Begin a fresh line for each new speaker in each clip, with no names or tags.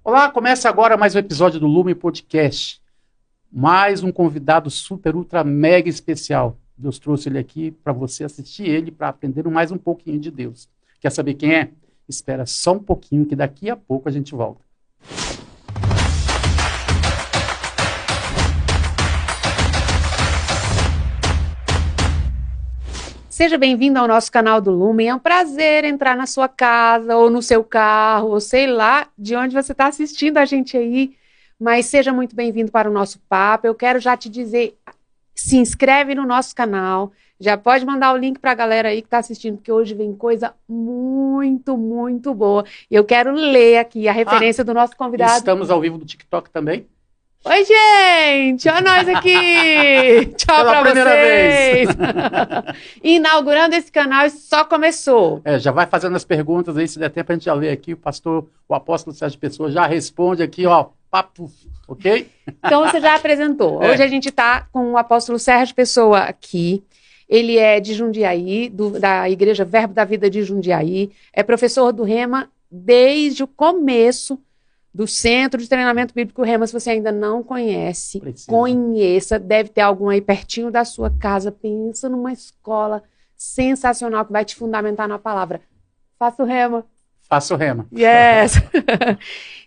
Olá, começa agora mais um episódio do Lumen Podcast. Mais um convidado super, ultra, mega especial. Deus trouxe ele aqui para você assistir ele, para aprender mais um pouquinho de Deus. Quer saber quem é? Espera só um pouquinho que daqui a pouco a gente volta.
Seja bem-vindo ao nosso canal do Lumen. É um prazer entrar na sua casa, ou no seu carro, ou sei lá de onde você está assistindo a gente aí. Mas seja muito bem-vindo para o nosso papo. Eu quero já te dizer, se inscreve no nosso canal. Já pode mandar o link para a galera aí que está assistindo, porque hoje vem coisa muito, muito boa. E eu quero ler aqui a referência do nosso convidado.
Estamos ao vivo do TikTok também.
Oi, gente! Olha nós aqui! Tchau pra vocês! Inaugurando esse canal, isso só começou.
Já vai fazendo as perguntas aí, se der tempo a gente já lê aqui. O apóstolo Sérgio Pessoa já responde aqui, ó, papo, ok?
Então você já apresentou. Hoje a gente está com o apóstolo Sérgio Pessoa aqui. Ele é de Jundiaí, da Igreja Verbo da Vida de Jundiaí. É professor do Rema desde o começo do Centro de Treinamento Bíblico Rema. Se você ainda não conhece, conheça, deve ter algum aí pertinho da sua casa. Pensa numa escola sensacional que vai te fundamentar na palavra. Faça o Rema.
Faça o Rema.
Yes!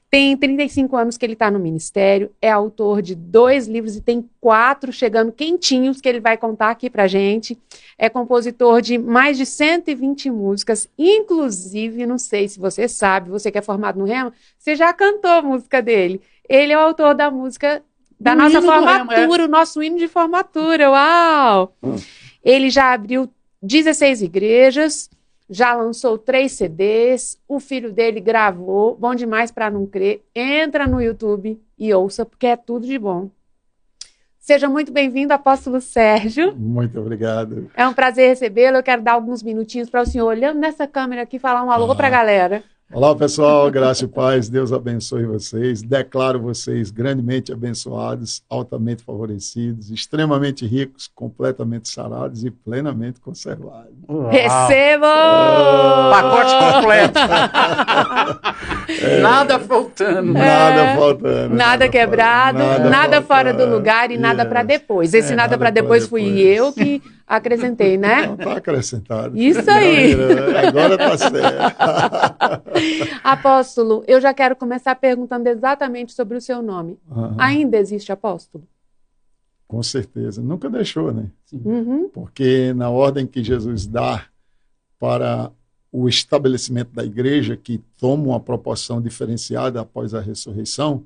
Tem 35 anos que ele está no ministério, é autor de 2 livros e tem 4 chegando quentinhos que ele vai contar aqui pra gente. É compositor de mais de 120 músicas, inclusive, não sei se você sabe, você que é formado no Rema, você já cantou a música dele. Ele é o autor da música da nossa formatura, o nosso hino de formatura, uau! Ele já abriu 16 igrejas, já lançou 3 CDs, o filho dele gravou, bom demais para não crer. Entra no YouTube e ouça, porque é tudo de bom. Seja muito bem-vindo, apóstolo Sérgio.
Muito obrigado.
É um prazer recebê-lo. Eu quero dar alguns minutinhos para o senhor, olhando nessa câmera aqui, falar um alô para a galera.
Olá, pessoal, graça e paz, Deus abençoe vocês, declaro vocês grandemente abençoados, altamente favorecidos, extremamente ricos, completamente sarados e plenamente conservados.
Recebam!
Pacote completo! Nada faltando.
Nada faltando.
Nada quebrado, nada fora do lugar e nada para depois. Esse nada para depois fui eu que acrescentei, né?
Não, está acrescentado.
Isso aí!
Agora está certo.
Apóstolo, eu já quero começar perguntando exatamente sobre o seu nome. Ainda existe apóstolo?
Com certeza. Nunca deixou, né?
Uhum.
Porque na ordem que Jesus dá para o estabelecimento da igreja, que toma uma proporção diferenciada após a ressurreição,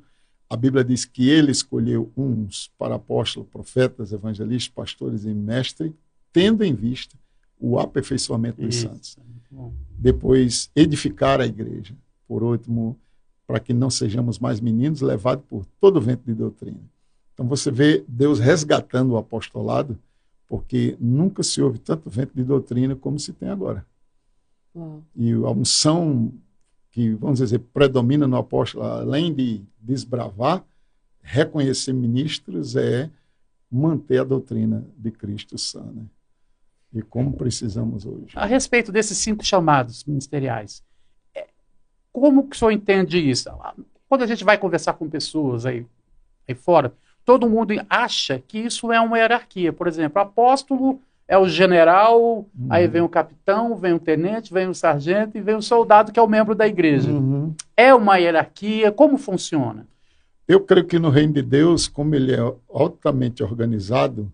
a Bíblia diz que ele escolheu uns para apóstolos, profetas, evangelistas, pastores e mestres, tendo em vista o aperfeiçoamento dos santos. Depois, edificar a igreja. Por último, para que não sejamos mais meninos levados por todo o vento de doutrina. Então você vê Deus resgatando o apostolado, porque nunca se houve tanto vento de doutrina como se tem agora. E a unção que, vamos dizer, predomina no apóstolo, além de desbravar, reconhecer ministros, é manter a doutrina de Cristo sã, né? E como precisamos hoje.
A respeito desses 5 chamados ministeriais, como que o senhor entende isso? Quando a gente vai conversar com pessoas aí fora, todo mundo acha que isso é uma hierarquia. Por exemplo, apóstolo é o general, aí vem o capitão, vem o tenente, vem o sargento e vem o soldado, que é o membro da igreja. É uma hierarquia? Como funciona?
Eu creio que no reino de Deus, como ele é altamente organizado,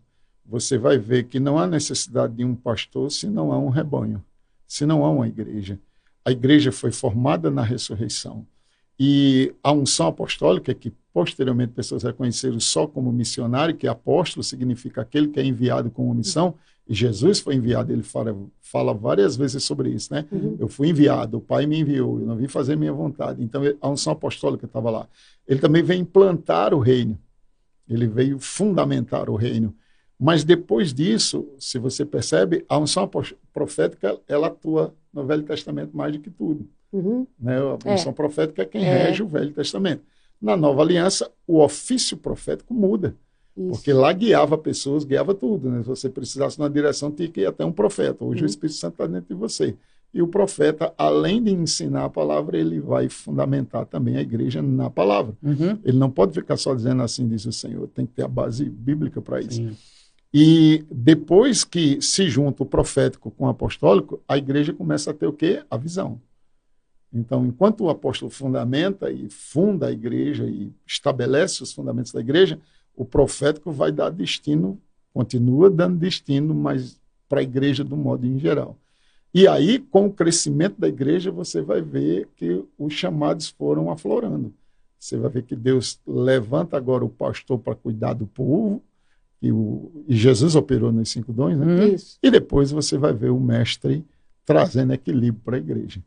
você vai ver que não há necessidade de um pastor se não há um rebanho, se não há uma igreja. A igreja foi formada na ressurreição. E a unção apostólica, que posteriormente pessoas reconheceram só como missionário, que apóstolo significa aquele que é enviado com uma missão, e Jesus foi enviado, ele fala várias vezes sobre isso, né? Eu fui enviado, o Pai me enviou, eu não vim fazer minha vontade. Então a unção apostólica estava lá. Ele também veio implantar o reino, ele veio fundamentar o reino. Mas depois disso, se você percebe, a unção profética, ela atua no Velho Testamento mais do que tudo. Né? A unção profética é quem rege o Velho Testamento. Na Nova Aliança, o ofício profético muda. Isso. Porque lá guiava pessoas, guiava tudo. Né? Se você precisasse de uma direção, tinha que ir até um profeta. Hoje o Espírito Santo está dentro de você. E o profeta, além de ensinar a palavra, ele vai fundamentar também a igreja na palavra.
Uhum.
Ele não pode ficar só dizendo assim, diz o Senhor, tem que ter a base bíblica para isso.
Sim.
E depois que se junta o profético com o apostólico, a igreja começa a ter o quê? A visão. Então, enquanto o apóstolo fundamenta e funda a igreja e estabelece os fundamentos da igreja, o profético vai dar destino, continua dando destino, mas para a igreja do modo em geral. E aí, com o crescimento da igreja, você vai ver que os chamados foram aflorando. Você vai ver que Deus levanta agora o pastor para cuidar do povo, e Jesus operou nos 5 dons, né?
Isso.
E depois você vai ver o mestre trazendo equilíbrio para a igreja.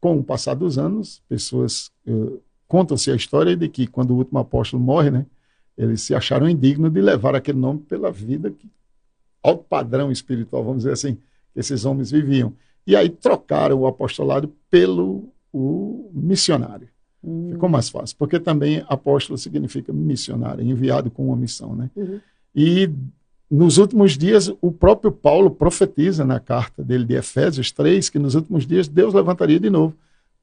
Com o passar dos anos, pessoas contam-se a história de que quando o último apóstolo morre, né, eles se acharam indignos de levar aquele nome pela vida, alto padrão espiritual, vamos dizer assim, que esses homens viviam. E aí trocaram o apostolado pelo o missionário. Ficou mais fácil, porque também apóstolo significa missionário, enviado com uma missão, né?
Uhum.
E nos últimos dias, o próprio Paulo profetiza na carta dele de Efésios 3, que nos últimos dias Deus levantaria de novo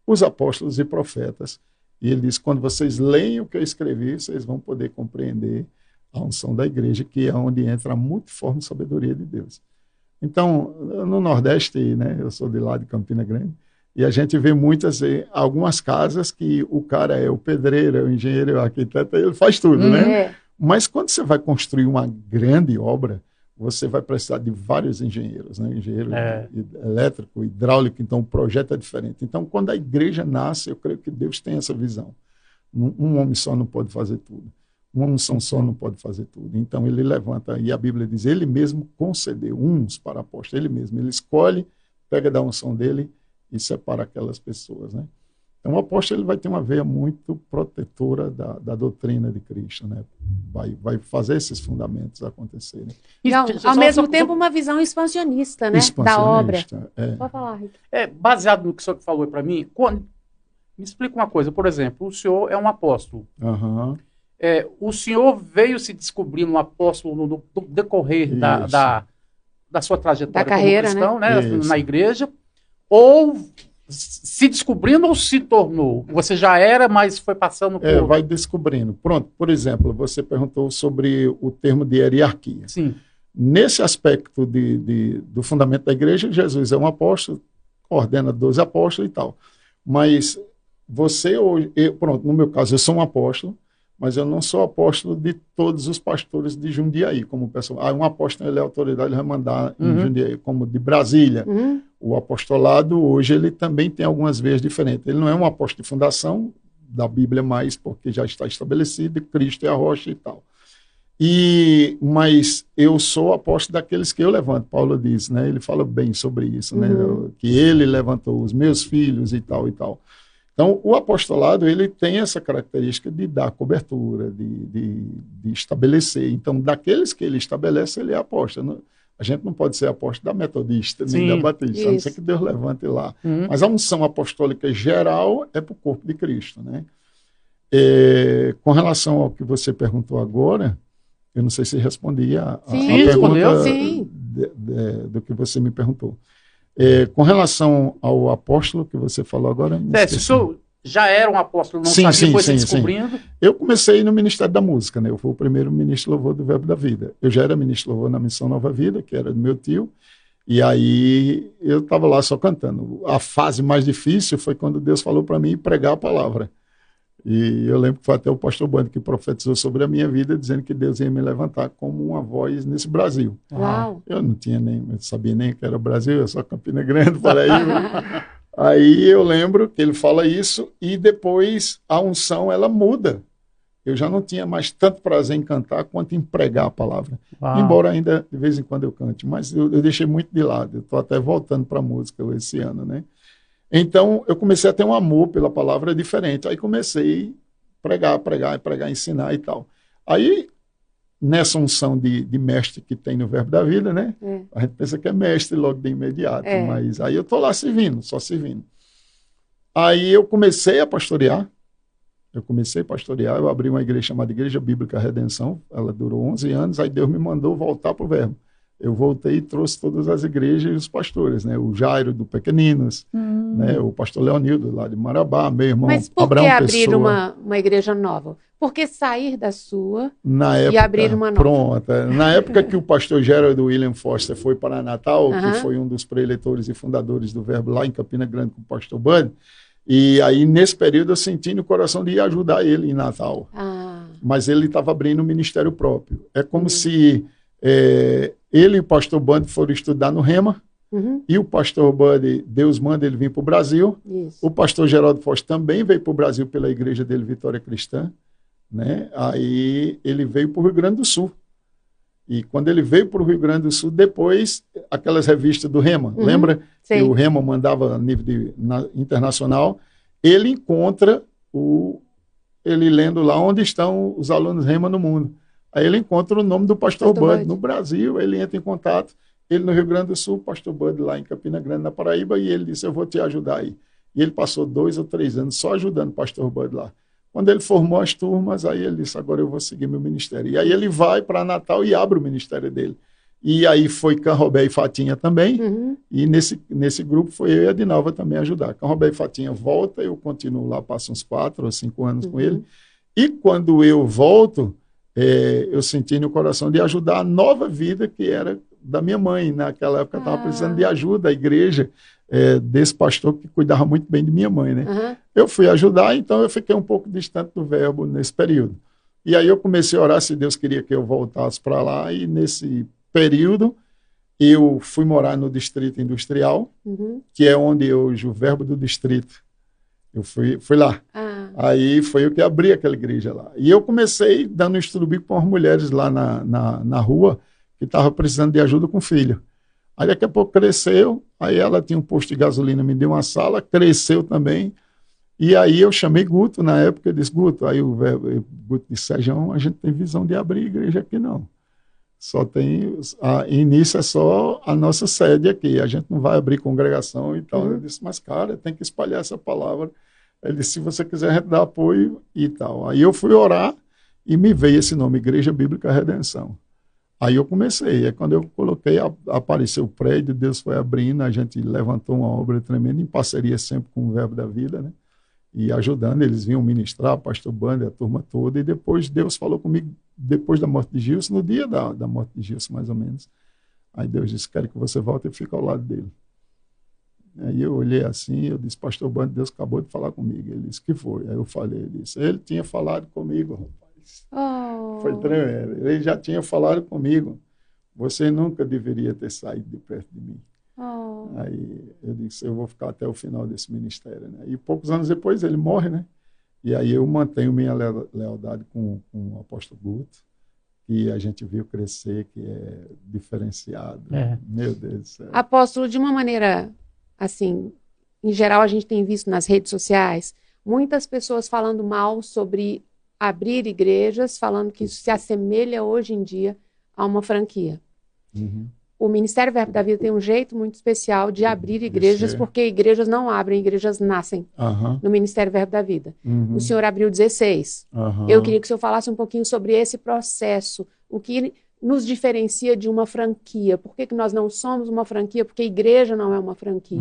os apóstolos e profetas. E ele diz, quando vocês leem o que eu escrevi, vocês vão poder compreender a unção da igreja, que é onde entra a multiforme sabedoria de Deus. Então, no Nordeste, né, eu sou de lá de Campina Grande, e a gente vê algumas casas que o cara é o pedreiro, é o engenheiro, é o arquiteto, ele faz tudo, né? Mas quando você vai construir uma grande obra, você vai precisar de vários engenheiros, né? Engenheiro elétrico, hidráulico, então o projeto é diferente. Então, quando a igreja nasce, eu creio que Deus tem essa visão. Um homem só não pode fazer tudo. Uma unção só não pode fazer tudo. Então, ele levanta, e a Bíblia diz, ele mesmo concedeu uns para apóstolos, ele mesmo. Ele escolhe, pega da unção dele e separa aquelas pessoas, né? Então, o apóstolo ele vai ter uma veia muito protetora da doutrina de Cristo, né? Vai fazer esses fundamentos acontecerem.
E, ao mesmo tempo, uma visão expansionista, né? Da obra. Pode falar, Rick.
Baseado no que o senhor falou para mim, me explica uma coisa. Por exemplo, o senhor é um apóstolo.
Uhum.
O senhor veio se descobrir um apóstolo no decorrer da sua trajetória
carreira,
como cristão, né? Na igreja, ou se descobrindo ou se tornou? Você já era, mas foi passando por...
vai descobrindo. Pronto, por exemplo, você perguntou sobre o termo de hierarquia.
Sim.
Nesse aspecto do fundamento da igreja, Jesus é um apóstolo, ordena 12 apóstolos e tal. Mas você hoje... Pronto, no meu caso, eu sou um apóstolo, mas eu não sou apóstolo de todos os pastores de Jundiaí, como pessoal. Um apóstolo ele é autoridade, ele vai mandar em Jundiaí, como de Brasília. O apostolado, hoje, ele também tem algumas veias diferentes. Ele não é um apóstolo de fundação da Bíblia mais, porque já está estabelecido, Cristo é a rocha e tal. Mas eu sou apóstolo daqueles que eu levanto, Paulo diz, né? Ele fala bem sobre isso, né? Que ele levantou os meus filhos e tal e tal. Então, o apostolado, ele tem essa característica de dar cobertura, de estabelecer. Então, daqueles que ele estabelece, ele é apóstolo. A gente não pode ser apóstolo da metodista, nem da batista, a não ser que Deus levante lá. Mas a unção apostólica geral é para o corpo de Cristo, né? Com relação ao que você perguntou agora, eu não sei se respondi a pergunta do que você me perguntou. Com relação ao apóstolo que você falou agora...
se o senhor já era um apóstolo, não sabia, foi se descobrindo?
Eu comecei no Ministério da Música, né? Eu fui o primeiro ministro de louvor do Verbo da Vida. Eu já era ministro de louvor na Missão Nova Vida, que era do meu tio, e aí eu estava lá só cantando. A fase mais difícil foi quando Deus falou para mim pregar a palavra. E eu lembro que foi até o pastor Bando que profetizou sobre a minha vida, dizendo que Deus ia me levantar como uma voz nesse Brasil.
Uau.
Eu não sabia nem que era o Brasil, eu só Campina Grande, Paraíba. Aí eu lembro que ele fala isso e depois a unção ela muda. Eu já não tinha mais tanto prazer em cantar quanto em pregar a palavra. Uau. Embora ainda de vez em quando eu cante, mas eu deixei muito de lado. Eu estou até voltando para a música esse ano, né? Então, eu comecei a ter um amor pela palavra diferente. Aí comecei a pregar, ensinar e tal. Aí, nessa unção de mestre que tem no Verbo da Vida, né? A gente pensa que é mestre logo de imediato, mas aí eu estou lá servindo, só servindo. Aí eu comecei a pastorear. Eu abri uma igreja chamada Igreja Bíblica Redenção. Ela durou 11 anos, aí Deus me mandou voltar para o Verbo. eu voltei e trouxe todas as igrejas e os pastores, né? O Jairo do Pequeninos, né? O pastor Leonildo lá de Marabá, meu irmão
Mas por
Abraão
que abrir
Pessoa.
uma igreja nova? Por que sair da sua
Na
e
época,
abrir uma nova?
pronto. Na época que o pastor Gerald William Foster foi para Natal, que
Aham.
foi um dos preletores e fundadores do Verbo lá em Campina Grande com o pastor Bud, e aí nesse período eu senti no coração de ir ajudar ele em Natal.
Ah,
Mas ele estava abrindo um ministério próprio. É como se ele e o pastor Bud foram estudar no Rema, e o pastor Bud, Deus manda ele vir para o Brasil.
isso.
O pastor Geraldo Foster também veio para o Brasil pela igreja dele, Vitória Cristã, né? Aí ele veio para o Rio Grande do Sul. E quando ele veio para o Rio Grande do Sul, depois, aquelas revistas do Rema, lembra?
Sim.
Que o Rema mandava a nível internacional, ele encontra ele lendo lá onde estão os alunos Rema no mundo. Aí ele encontra o nome do pastor Bud no Brasil, ele entra em contato, ele no Rio Grande do Sul, o pastor Bud lá em Campina Grande, na Paraíba, e ele disse, eu vou te ajudar aí. E ele passou 2 ou 3 anos só ajudando o pastor Bud lá. Quando ele formou as turmas, aí ele disse, agora eu vou seguir meu ministério. E aí ele vai para Natal e abre o ministério dele. E aí foi Canrobé e Fatinha também, e nesse grupo foi eu e a Dinalva também ajudar. Canrobé e Fatinha volta, eu continuo lá, passo uns 4 ou 5 anos com ele. E quando eu volto, eu senti no coração de ajudar a nova vida que era da minha mãe. Naquela época eu estava precisando de ajuda, a igreja, desse pastor que cuidava muito bem de minha mãe, né? Eu fui ajudar, então eu fiquei um pouco distante do Verbo nesse período. E aí eu comecei a orar se Deus queria que eu voltasse para lá, e nesse período eu fui morar no Distrito Industrial, que é onde hoje o Verbo do Distrito. Eu fui lá. Aí foi eu que abri aquela igreja lá. E eu comecei dando estudo bíblico para umas mulheres lá na rua que estavam precisando de ajuda com filho. Aí daqui a pouco cresceu, aí ela tinha um posto de gasolina, me deu uma sala, cresceu também. E aí eu chamei Guto na época, eu disse, Guto, aí o Guto disse, Sérgio, a gente tem visão de abrir igreja aqui não. Só tem, início é só a nossa sede aqui, a gente não vai abrir congregação e tal. Eu disse, mas cara, tem que espalhar essa palavra. Ele disse, se você quiser, a gente dá apoio e tal. Aí eu fui orar e me veio esse nome, Igreja Bíblica Redenção. Aí eu comecei, quando eu coloquei, apareceu o prédio, Deus foi abrindo, a gente levantou uma obra tremenda, em parceria sempre com o Verbo da Vida, né? E ajudando, eles vinham ministrar, pastor Banda, a turma toda, e depois Deus falou comigo, depois da morte de Gilson, no dia da morte de Gilson, mais ou menos. Aí Deus disse, quero que você volte e fique ao lado dele. Aí eu olhei assim, eu disse, pastor Banda, Deus acabou de falar comigo. Ele disse, que foi? Aí eu falei, ele disse, ele tinha falado comigo, rapaz. Foi tremendo, ele já tinha falado comigo, você nunca deveria ter saído de perto de mim. Aí eu disse, eu vou ficar até o final desse ministério, né? E poucos anos depois ele morre, né? E aí eu mantenho minha lealdade com o apóstolo Guto, que a gente viu crescer, que é diferenciado. Meu Deus do céu.
Apóstolo, de uma maneira, assim, em geral a gente tem visto nas redes sociais, muitas pessoas falando mal sobre abrir igrejas, falando que isso se assemelha hoje em dia a uma franquia. O Ministério Verbo da Vida tem um jeito muito especial de abrir igrejas, porque igrejas não abrem, igrejas nascem no Ministério Verbo da Vida. O senhor abriu 16. Eu queria que o senhor falasse um pouquinho sobre esse processo, o que nos diferencia de uma franquia. Por que nós não somos uma franquia? Porque a igreja não é uma franquia.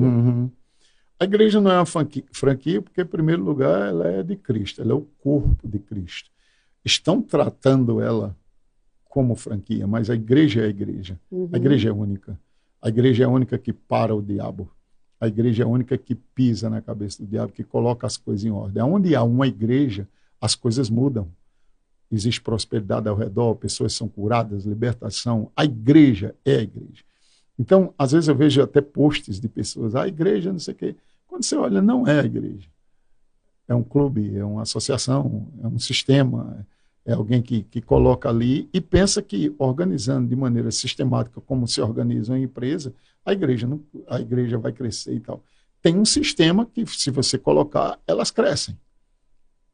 A igreja não é uma franquia porque, em primeiro lugar, ela é de Cristo, ela é o corpo de Cristo. Estão tratando ela como franquia, mas a igreja é a igreja. A igreja é única. A igreja é a única que para o diabo. A igreja é a única que pisa na cabeça do diabo, que coloca as coisas em ordem. Onde há uma igreja, as coisas mudam. Existe prosperidade ao redor, pessoas são curadas, libertação. A igreja é a igreja. Então, às vezes eu vejo até posts de pessoas, a igreja, não sei o quê. Quando você olha, não é a igreja. É um clube, é uma associação, é um sistema, é alguém que coloca ali e pensa que organizando de maneira sistemática como se organiza uma empresa, a igreja vai crescer e tal. Tem um sistema que, se você colocar, elas crescem.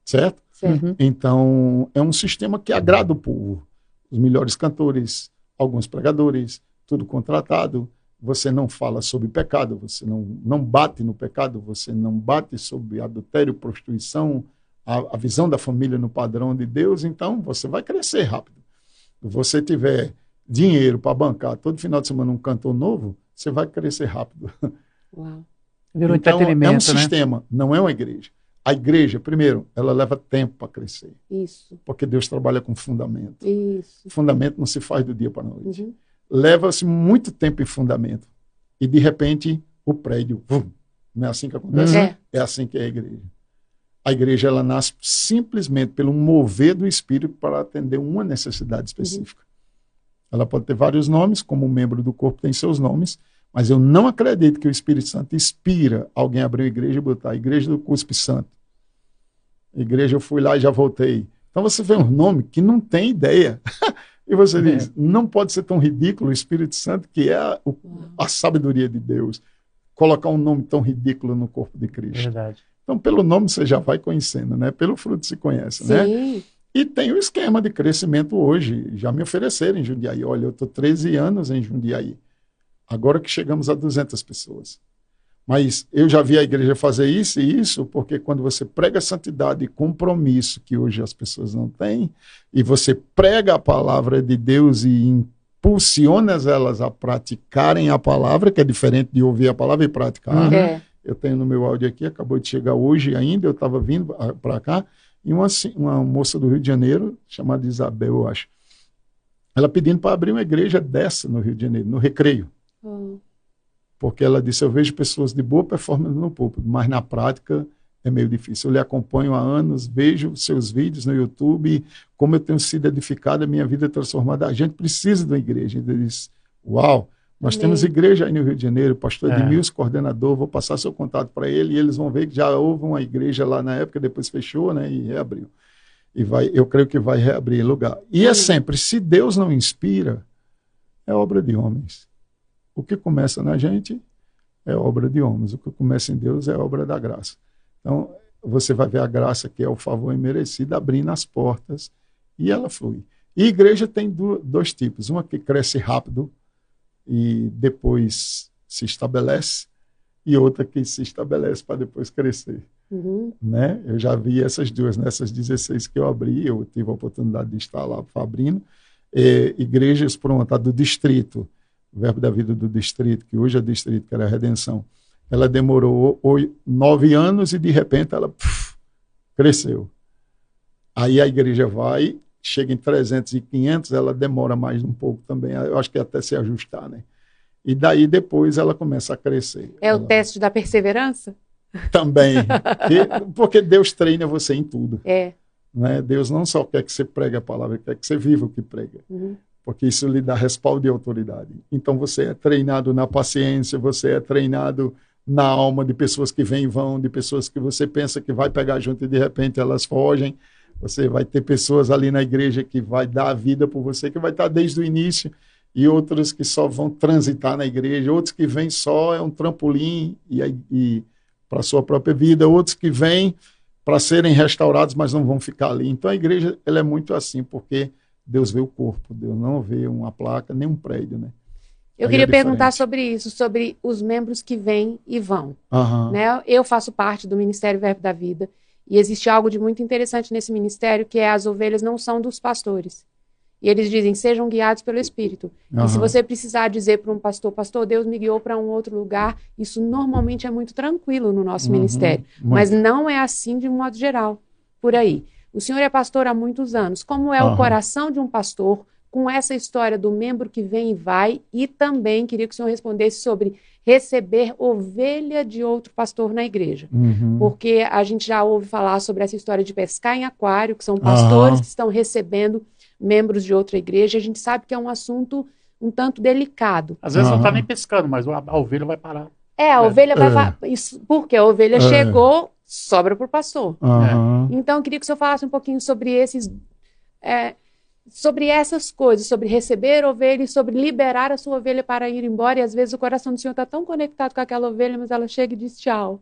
Certo? Então, é um sistema que agrada o povo. Os melhores cantores, alguns pregadores, tudo contratado. Você não fala sobre pecado, você não bate no pecado, você não bate sobre adultério, prostituição, a visão da família no padrão de Deus, então você vai crescer rápido. Se você tiver dinheiro para bancar todo final de semana um cantor novo, você vai crescer rápido.
Uau.
Virou
Então,
entretenimento,
é um
né?
sistema, não é uma igreja. A igreja, primeiro, ela leva tempo para crescer,
Isso,
porque Deus trabalha com fundamento.
isso.
Fundamento não se faz do dia para a noite.
Uhum.
Leva-se muito tempo em fundamento. E, de repente, o prédio, vum, não é assim que acontece? É assim que é a igreja. A igreja, ela nasce simplesmente pelo mover do Espírito para atender uma necessidade específica. Ela pode ter vários nomes, como um membro do corpo tem seus nomes, mas eu não acredito que o Espírito Santo inspira alguém a abrir uma igreja e botar a Igreja do Cuspe Santo. Igreja, eu fui lá e já voltei. Então você vê um nome que não tem ideia. E você diz, não pode ser tão ridículo o Espírito Santo, que é a sabedoria de Deus, colocar um nome tão ridículo no corpo de Cristo.
Verdade.
Então, pelo nome você já vai conhecendo, né? Pelo fruto se conhece, né?
Sim.
E tem o esquema de crescimento hoje. Já me ofereceram em Jundiaí. Olha, eu estou 13 anos em Jundiaí. Agora que chegamos a 200 pessoas. Mas eu já vi a igreja fazer isso e isso, porque quando você prega santidade e compromisso, que hoje as pessoas não têm, e você prega a palavra de Deus e impulsiona elas a praticarem a palavra, que é diferente de ouvir a palavra e praticar.
É.
Eu tenho no meu áudio aqui, acabou de chegar hoje ainda, eu estava vindo para cá, e uma moça do Rio de Janeiro, chamada Isabel, eu acho, ela pedindo para abrir uma igreja dessa no Rio de Janeiro, no Recreio. Porque ela disse, eu vejo pessoas de boa performance no púlpito, mas na prática é meio difícil. Eu lhe acompanho há anos, vejo seus vídeos no YouTube, como eu tenho sido edificada, minha vida é transformada. A gente precisa de uma igreja. Ele disse, uau, nós temos igreja aí no Rio de Janeiro, pastor Edmilson, coordenador, vou passar seu contato para ele, e eles vão ver que já houve uma igreja lá na época, depois fechou, né, e reabriu. E eu creio que vai reabrir lugar. E é sempre, se Deus não inspira, é obra de homens. O que começa na gente é obra de homens. O que começa em Deus é obra da graça. Então, você vai ver a graça, que é o favor imerecido, abrindo as portas, e ela flui. E igreja tem dois tipos. Uma que cresce rápido e depois se estabelece, e outra que se estabelece para depois crescer. Né? Eu já vi essas duas, nessas 16 que eu abri, eu tive a oportunidade de estar lá abrindo. Igrejas prontas do distrito, o Verbo da Vida do distrito, que hoje é distrito, que era a Redenção, ela demorou 9 anos e de repente ela cresceu. Aí a igreja vai, chega em 300 e 500, ela demora mais um pouco também, eu acho que até se ajustar, né? E daí depois ela começa a crescer.
O teste da perseverança?
Também, porque Deus treina você em tudo. Né? Deus não só quer que você pregue a palavra, ele quer que você viva o que prega. Porque isso lhe dá respaldo e autoridade. Então você é treinado na paciência, você é treinado na alma de pessoas que vêm e vão, de pessoas que você pensa que vai pegar junto e de repente elas fogem. Você vai ter pessoas ali na igreja que vai dar a vida por você, que vai estar desde o início, e outros que só vão transitar na igreja, outros que vêm só, é um trampolim e para a sua própria vida, outros que vêm para serem restaurados, mas não vão ficar ali. Então a igreja ela é muito assim, porque Deus vê o corpo, Deus não vê uma placa, nem um prédio, né?
Eu queria perguntar sobre isso, sobre os membros que vêm e vão. Né? Eu faço parte do Ministério Verbo da Vida, e existe algo de muito interessante nesse ministério, que é as ovelhas não são dos pastores. E eles dizem, sejam guiados pelo Espírito. E se você precisar dizer para um pastor, Deus me guiou para um outro lugar, isso normalmente é muito tranquilo no nosso ministério. Mas não é assim de um modo geral, por aí. O senhor é pastor há muitos anos. Como é o coração de um pastor com essa história do membro que vem e vai? E também queria que o senhor respondesse sobre receber ovelha de outro pastor na igreja. Porque a gente já ouve falar sobre essa história de pescar em aquário, que são pastores que estão recebendo membros de outra igreja. A gente sabe que é um assunto um tanto delicado.
Às vezes não está nem pescando, mas a ovelha vai parar.
A ovelha vai... Isso, porque a ovelha chegou... sobra para o pastor. Então, eu queria que o senhor falasse um pouquinho sobre sobre essas coisas, sobre receber ovelha e sobre liberar a sua ovelha para ir embora. E às vezes o coração do senhor está tão conectado com aquela ovelha, mas ela chega e diz tchau.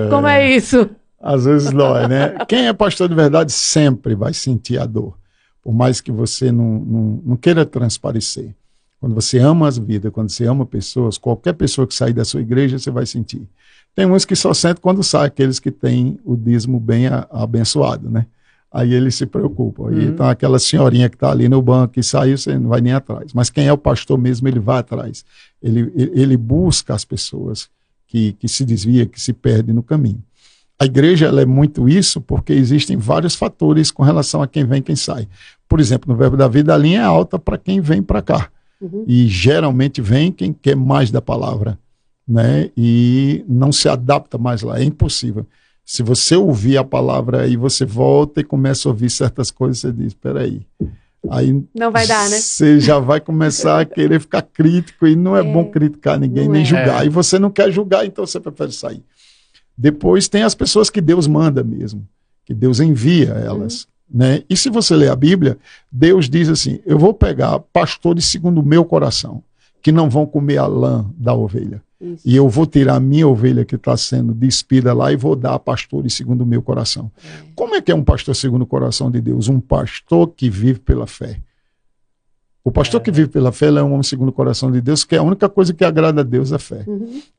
Como é isso?
Às vezes dói, né? Quem é pastor de verdade sempre vai sentir a dor. Por mais que você não queira transparecer. Quando você ama as vidas, quando você ama pessoas, qualquer pessoa que sair da sua igreja, você vai sentir. Tem uns que só sentem quando sai, aqueles que têm o dízimo bem abençoado, né? Aí ele se preocupa. E então aquela senhorinha que está ali no banco e saiu, você não vai nem atrás. Mas quem é o pastor mesmo, ele vai atrás. Ele busca as pessoas que se desviam, que se perdem no caminho. A igreja ela é muito isso porque existem vários fatores com relação a quem vem e quem sai. Por exemplo, no Verbo da Vida, a linha é alta para quem vem para cá. E geralmente vem quem quer mais da palavra, né? E não se adapta mais lá. É impossível. Se você ouvir a palavra e você volta e começa a ouvir certas coisas, você diz, espera aí. Aí
não vai dar, né?
Você já vai começar a querer ficar crítico e não é bom criticar ninguém, nem julgar. E você não quer julgar, então você prefere sair. Depois tem as pessoas que Deus manda mesmo, que Deus envia elas. Né? E se você ler a Bíblia, Deus diz assim, eu vou pegar pastores segundo o meu coração, que não vão comer a lã da ovelha. Isso. E eu vou tirar a minha ovelha que está sendo despida lá e vou dar a pastores segundo o meu coração. Como é que é um pastor segundo o coração de Deus? Um pastor que vive pela fé. O pastor que vive pela fé, ele é um homem segundo o coração de Deus, que é a única coisa que agrada a Deus é a fé.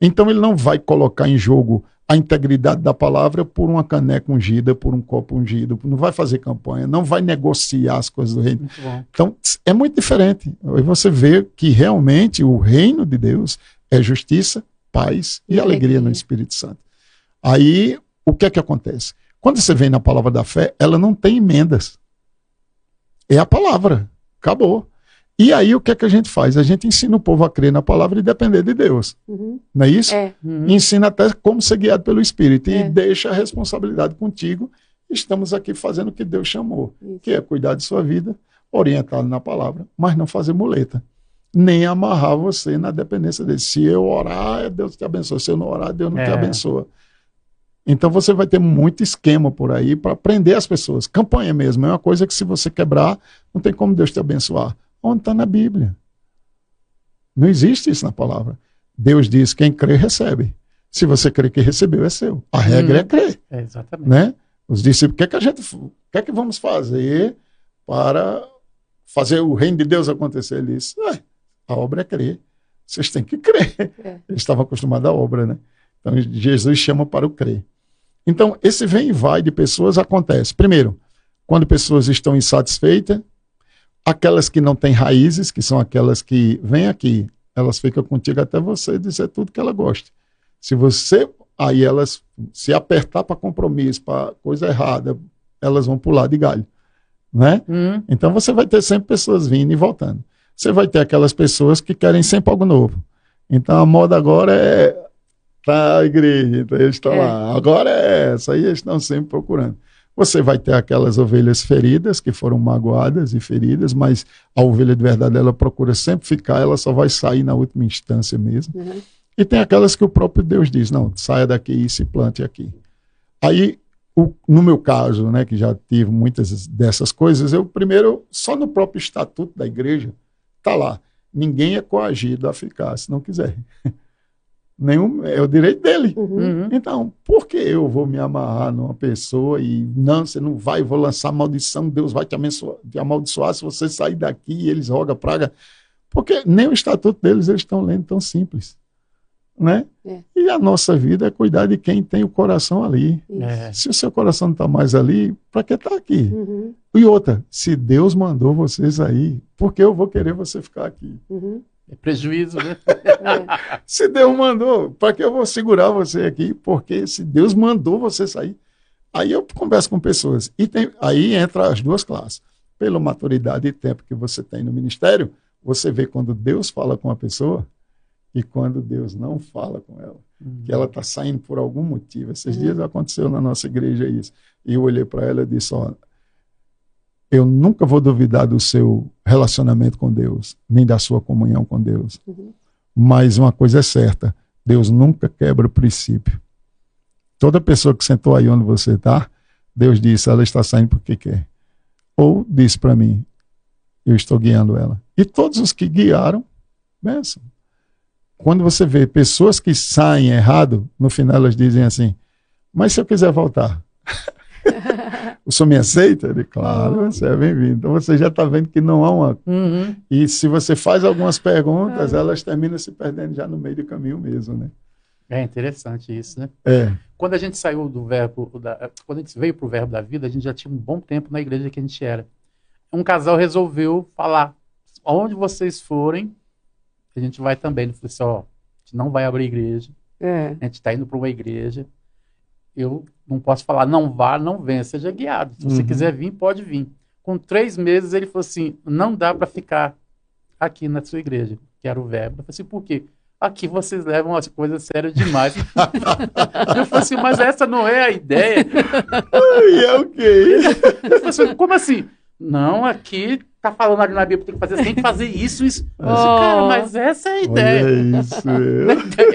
Então ele não vai colocar em jogo a integridade da palavra por uma caneca ungida, por um copo ungido, não vai fazer campanha, não vai negociar as coisas do reino. Então é muito diferente. Aí você vê que realmente o reino de Deus é justiça, paz e alegria no Espírito Santo. Aí o que é que acontece? Quando você vem na palavra da fé, ela não tem emendas. É a palavra. Acabou. E aí o que é que a gente faz? A gente ensina o povo a crer na palavra e depender de Deus. Não é isso? Ensina até como ser guiado pelo Espírito. E deixa a responsabilidade contigo. Estamos aqui fazendo o que Deus chamou. Que é cuidar de sua vida, orientado na palavra, mas não fazer muleta. Nem amarrar você na dependência dele. Se eu orar, Deus te abençoa. Se eu não orar, Deus não te abençoa. Então você vai ter muito esquema por aí para prender as pessoas. Campanha mesmo. É uma coisa que se você quebrar, não tem como Deus te abençoar. Onde está na Bíblia? Não existe isso na palavra. Deus diz, quem crê, recebe. Se você crê que recebeu, é seu. A regra é crer.
Exatamente.
Né? Os discípulos, o que é que vamos fazer para fazer o reino de Deus acontecer? Ele disse, a obra é crer. Vocês têm que crer. Eles estavam acostumados à obra, né? Então Jesus chama para o crer. Então esse vem e vai de pessoas acontece. Primeiro, quando pessoas estão insatisfeitas, aquelas que não têm raízes, que são aquelas que vêm aqui, elas ficam contigo até você dizer tudo que ela gosta. Se você, aí elas se apertar para compromisso, para coisa errada, elas vão pular de galho, né? Então você vai ter sempre pessoas vindo e voltando. Você vai ter aquelas pessoas que querem sempre algo novo. Então a moda agora é tá a igreja, então eles estão lá. Agora é essa, aí eles estão sempre procurando. Você vai ter aquelas ovelhas feridas, que foram magoadas e feridas, mas a ovelha de verdade, ela procura sempre ficar, ela só vai sair na última instância mesmo. E tem aquelas que o próprio Deus diz, não, saia daqui e se plante aqui. Aí, no meu caso, né, que já tive muitas dessas coisas, eu primeiro, só no próprio estatuto da igreja, está lá, ninguém é coagido a ficar, se não quiser. É o direito dele. Então, por que eu vou me amarrar numa pessoa e não, você não vai, vou lançar maldição, Deus vai te amaldiçoar se você sair daqui e eles rogam praga? Porque nem o estatuto deles eles estão lendo tão simples. Né? E a nossa vida é cuidar de quem tem o coração ali. Se o seu coração não está mais ali, para que está aqui? E outra, se Deus mandou vocês aí, por que eu vou querer você ficar aqui?
É prejuízo, né?
Se Deus mandou, para que eu vou segurar você aqui? Porque se Deus mandou você sair, aí eu converso com pessoas. E aí entra as duas classes. Pela maturidade e tempo que você tem no ministério, você vê quando Deus fala com a pessoa e quando Deus não fala com ela. Que ela está saindo por algum motivo. Esses dias aconteceu na nossa igreja isso. E eu olhei para ela e disse, eu nunca vou duvidar do seu relacionamento com Deus, nem da sua comunhão com Deus. Mas uma coisa é certa, Deus nunca quebra o princípio. Toda pessoa que sentou aí onde você está, Deus disse, ela está saindo porque quer. Ou disse para mim, eu estou guiando ela. E todos os que guiaram, benção. Quando você vê pessoas que saem errado, no final elas dizem assim, mas se eu quiser voltar? O senhor me aceita? Ele, claro, você é bem-vindo. Então você já está vendo que não há uma... E se você faz algumas perguntas, elas terminam se perdendo já no meio do caminho mesmo, né?
É interessante isso, né?
É.
Quando a gente saiu do verbo, quando a gente veio para o verbo da vida, a gente já tinha um bom tempo na igreja que a gente era. Um casal resolveu falar, aonde vocês forem, a gente vai também. Ele falou assim, ó, a gente não vai abrir igreja, a gente está indo para uma igreja, eu não posso falar, não vá, não venha, seja guiado. Se você quiser vir, pode vir. Com 3 meses, ele falou assim, não dá para ficar aqui na sua igreja, que era o verbo. Eu falei assim, por quê? Aqui vocês levam as coisas sérias demais. Eu falei assim, mas essa não é a ideia.
E é o quê?
Eu falei assim, como assim? Não, aqui tá falando ali na Bíblia, tem que fazer isso. Eu disse, cara, mas essa é a ideia.
Olha isso.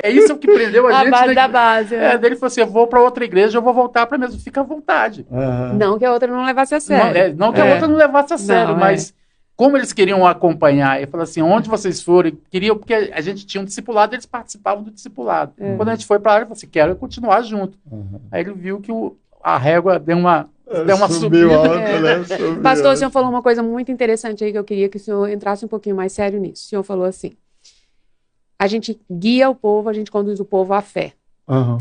É isso que prendeu a gente.
A base da base.
Daí ele falou assim, eu vou para outra igreja, eu vou voltar para mesmo. Fica à vontade.
Não que a outra não levasse a sério.
Não que a outra não levasse a sério,
Não,
mas como eles queriam acompanhar, ele falou assim, onde vocês forem, queriam, porque a gente tinha um discipulado, eles participavam do discipulado. Quando a gente foi para lá, ele falou assim, quero continuar junto. Aí ele viu que a régua deu uma subida.
Alta, né? Subiu
Pastor, o
alta.
senhor falou uma coisa muito interessante aí que eu queria que o senhor entrasse um pouquinho mais sério nisso. O senhor falou assim, a gente guia o povo, a gente conduz o povo à fé.
Aham.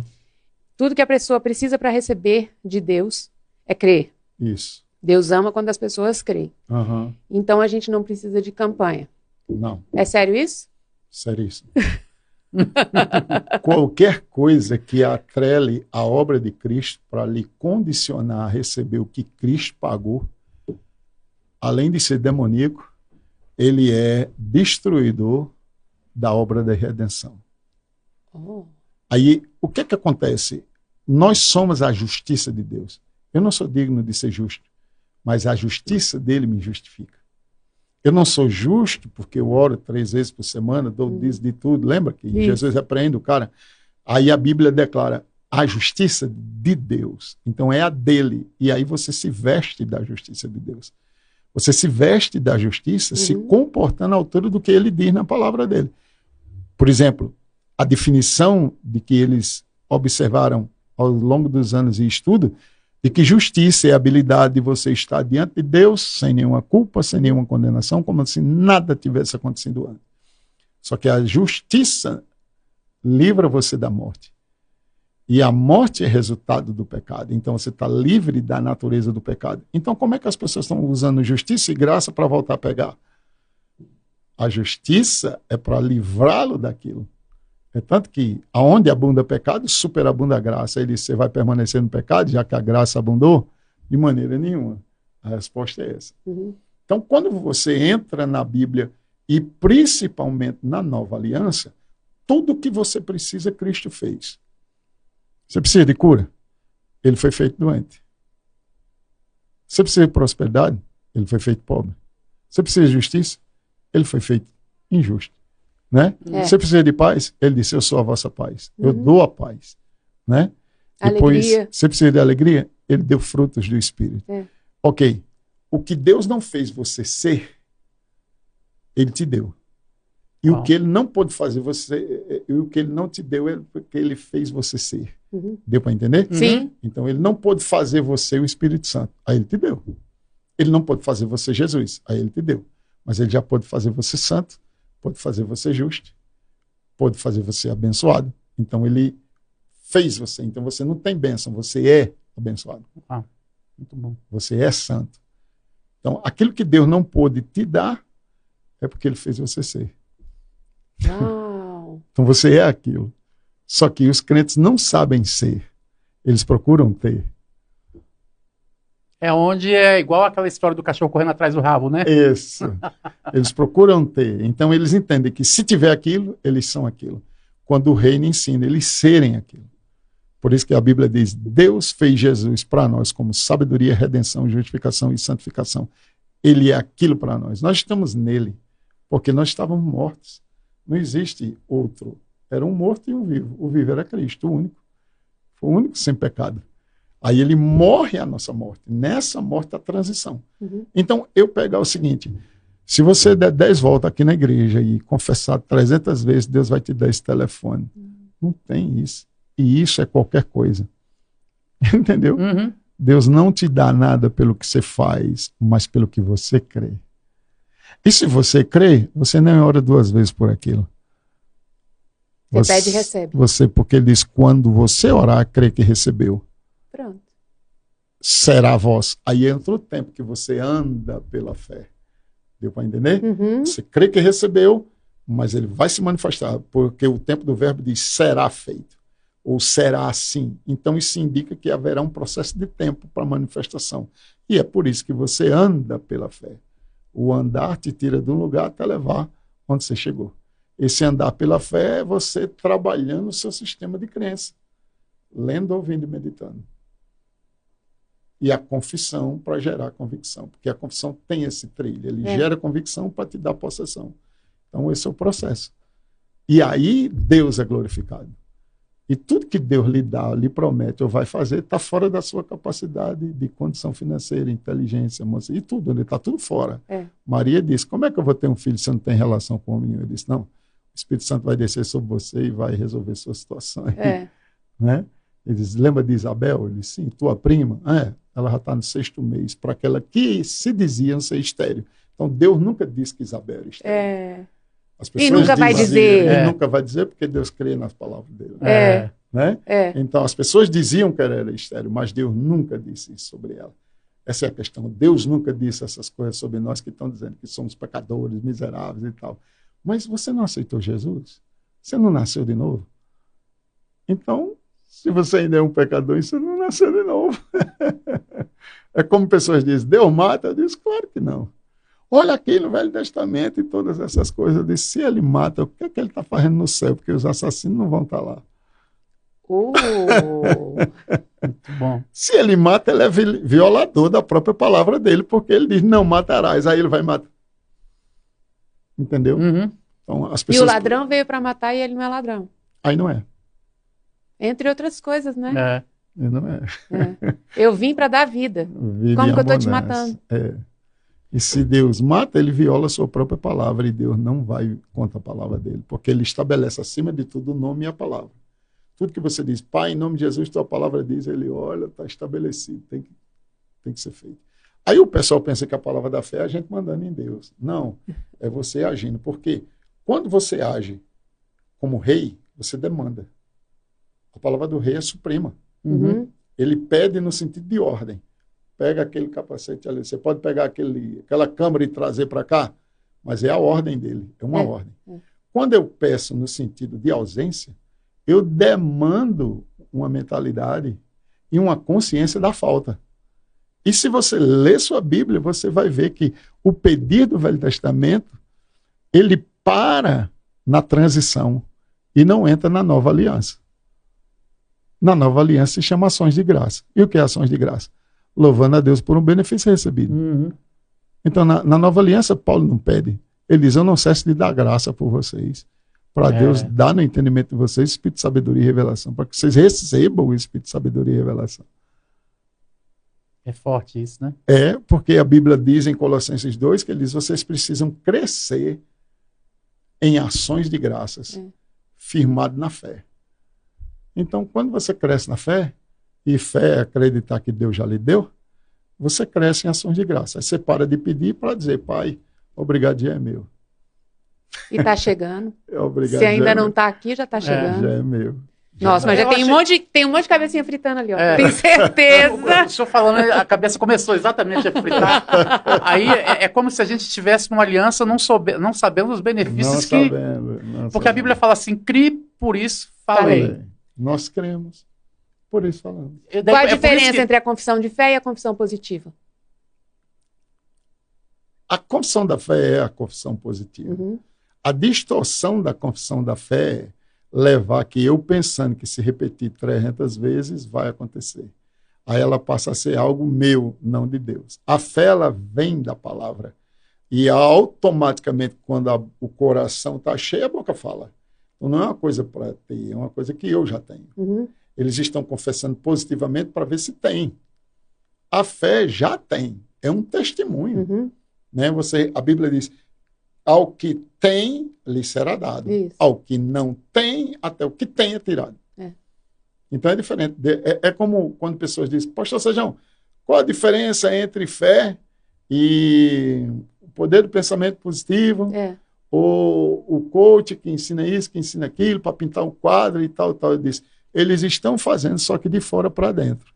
Tudo que a pessoa precisa para receber de Deus é crer.
Isso.
Deus ama quando as pessoas creem.
Aham.
Então a gente não precisa de campanha.
Não,
É sério isso?
seríssimo. Qualquer coisa que atrele a obra de Cristo para lhe condicionar a receber o que Cristo pagou, além de ser demoníaco, ele é destruidor da obra da redenção. Aí, o que acontece? Nós somos a justiça de Deus. Eu não sou digno de ser justo, mas a justiça dele me justifica. Eu não sou justo porque eu oro 3 vezes por semana, dou dízimo de tudo. Lembra que Jesus repreende o cara? Aí a Bíblia declara a justiça de Deus. Então é a dele. E aí você se veste da justiça de Deus. Você se veste da justiça se comportando à altura do que ele diz na palavra dele. Por exemplo, a definição de que eles observaram ao longo dos anos e estudo, de que justiça é a habilidade de você estar diante de Deus sem nenhuma culpa, sem nenhuma condenação, como se nada tivesse acontecido antes. Só que a justiça livra você da morte. E a morte é resultado do pecado. Então você está livre da natureza do pecado. Então como é que as pessoas estão usando justiça e graça para voltar a pegar? A justiça é para livrá-lo daquilo. É tanto que, aonde abunda pecado, superabunda a graça. Ele disse, você vai permanecer no pecado, já que a graça abundou? De maneira nenhuma. A resposta é essa. Então, quando você entra na Bíblia, e principalmente na Nova Aliança, tudo o que você precisa, Cristo fez. Você precisa de cura? Ele foi feito doente. Você precisa de prosperidade? Ele foi feito pobre. Você precisa de justiça? Ele foi feito injusto. Né? Você precisa de paz? Ele disse, eu sou a vossa paz. Eu dou a paz. Né? Depois, você precisa de alegria? Ele deu frutos do Espírito. Ok. O que Deus não fez você ser, ele te deu. E o que ele não pôde fazer você, e o que ele não te deu, é porque ele fez você ser. Deu para entender?
Sim.
Então ele não pôde fazer você o Espírito Santo. Aí ele te deu. Ele não pôde fazer você Jesus. Aí ele te deu. Mas ele já pôde fazer você santo, pode fazer você justo, pode fazer você abençoado. Então ele fez você. Então você não tem bênção, você é abençoado.
Muito bom.
Você é santo. Então aquilo que Deus não pôde te dar, é porque ele fez você ser.
Uau.
Então você é aquilo. Só que os crentes não sabem ser. Eles procuram ter.
É onde é igual aquela história do cachorro correndo atrás do rabo, né?
Isso. Eles procuram ter. Então eles entendem que se tiver aquilo, eles são aquilo. Quando o reino ensina eles serem aquilo. Por isso que a Bíblia diz, Deus fez Jesus para nós como sabedoria, redenção, justificação e santificação. Ele é aquilo para nós. Nós estamos nele, porque nós estávamos mortos. Não existe outro. Era um morto e um vivo. O vivo era Cristo, o único. Foi o único sem pecado. Aí ele morre a nossa morte. Nessa morte, a transição. Então, eu pegar o seguinte, se você der 10 voltas aqui na igreja e confessar 300 vezes, Deus vai te dar esse telefone. Não tem isso. E isso é qualquer coisa. Entendeu? Deus não te dá nada pelo que você faz, mas pelo que você crê. E se você crê, você nem ora 2 vezes por aquilo.
Você pede e recebe.
Porque ele diz, quando você orar, crê que recebeu.
Pronto.
Será a voz. Aí entra o tempo que você anda pela fé. Deu para entender?
Uhum.
Você crê que recebeu, mas ele vai se manifestar, porque o tempo do verbo diz será feito, ou será assim. Então isso indica que haverá um processo de tempo para manifestação. E é por isso que você anda pela fé. O andar te tira de um lugar até levar onde você chegou. Esse andar pela fé é você trabalhando o seu sistema de crença, lendo, ouvindo e meditando. E a confissão para gerar convicção, porque a confissão tem esse trilho, ele gera convicção para te dar possessão. Então esse é o processo. E aí Deus é glorificado. E tudo que Deus lhe dá, lhe promete ou vai fazer, está fora da sua capacidade de condição financeira, inteligência, emoção, e tudo, está tudo fora. Maria disse, como é que eu vou ter um filho se eu não tenho relação com o homem nenhum? Eu disse, não, o Espírito Santo vai descer sobre você e vai resolver sua situação. Né? Ele diz, lembra de Isabel? Ele disse, sim, tua prima? Ela já está no 6º mês, para aquela que se dizia ser estéril. Então Deus nunca disse que Isabel era estéril. As pessoas
e nunca vai dizer.
Ele nunca vai dizer, porque Deus crê nas palavras dele. Né? Então, as pessoas diziam que ela era estéril, mas Deus nunca disse isso sobre ela. Essa é a questão. Deus nunca disse essas coisas sobre nós que estão dizendo que somos pecadores, miseráveis e tal. Mas você não aceitou Jesus? Você não nasceu de novo? Então, se você ainda é um pecador, você não nasceu de novo. É como pessoas dizem, Deus mata? Eu disse, claro que não. Olha aqui no Velho Testamento e todas essas coisas. Eu disse, se ele mata, o que é que ele está fazendo no céu? Porque os assassinos não vão estar lá.
Muito bom.
Se ele mata, ele é violador da própria palavra dele, porque ele diz, não matarás. Aí ele vai matar. Entendeu?
Uhum.
Então, as pessoas...
E o ladrão veio para matar e ele não é ladrão.
Aí não é.
Entre outras coisas, né?
Ele não é.
Eu vim para dar vida. Como que eu estou te matando?
E se Deus mata, ele viola a sua própria palavra, e Deus não vai contra a palavra dele, porque ele estabelece acima de tudo o nome e a palavra. Tudo que você diz, Pai, em nome de Jesus, tua palavra diz, ele olha, está estabelecido, tem que ser feito. Aí o pessoal pensa que a palavra da fé é a gente mandando em Deus. Não, é você agindo, porque quando você age como rei, você demanda. A palavra do rei é suprema.
Uhum.
Ele pede no sentido de ordem. Pega aquele capacete ali. Você pode pegar aquela câmera e trazer para cá, mas é a ordem dele, é uma ordem. Quando eu peço no sentido de ausência, eu demando uma mentalidade e uma consciência da falta. E se você ler sua Bíblia, você vai ver que o pedir do Velho Testamento, ele para na transição e não entra na nova aliança. Na nova aliança se chama ações de graça. E o que é ações de graça? Louvando a Deus por um benefício recebido.
Uhum.
Então, na nova aliança, Paulo não pede. Ele diz, eu não cesso de dar graça por vocês, para Deus dar no entendimento de vocês espírito de sabedoria e revelação, para que vocês recebam o espírito de sabedoria e revelação.
É forte isso, né?
Porque a Bíblia diz em Colossenses 2, que ele diz, vocês precisam crescer em ações de graças, firmado na fé. Então, quando você cresce na fé, e fé é acreditar que Deus já lhe deu, você cresce em ações de graça. Aí você para de pedir para dizer, Pai, obrigado, já é meu.
E está chegando.
Obrigado,
se ainda não está aqui, já está chegando.
Já é meu.
Nossa, mas já tem um monte de cabecinha fritando ali, ó. Tenho certeza.
O senhor falando, a cabeça começou exatamente a fritar. Aí é como se a gente estivesse numa aliança não sabendo os benefícios porque a Bíblia fala assim, crie, por isso falei.
Nós cremos, por isso falamos.
Qual a diferença entre a confissão de fé e a confissão positiva?
A confissão da fé é a confissão positiva.
Uhum.
A distorção da confissão da fé é levar que eu pensando que se repetir 300 vezes vai acontecer. Aí ela passa a ser algo meu, não de Deus. A fé, ela vem da palavra. E automaticamente, quando o coração está cheio, a boca fala. Então não é uma coisa para ter, é uma coisa que eu já tenho.
Uhum.
Eles estão confessando positivamente para ver se tem. A fé já tem. É um testemunho.
Uhum.
Né? A Bíblia diz, ao que tem, lhe será dado.
Isso.
Ao que não tem, até o que tem é tirado. Então é diferente. É como quando pessoas dizem, pastor Sejão, qual a diferença entre fé e o poder do pensamento positivo, ou o coach que ensina isso, que ensina aquilo, para pintar um quadro e tal, tal. Eu disse, eles estão fazendo, só que de fora para dentro.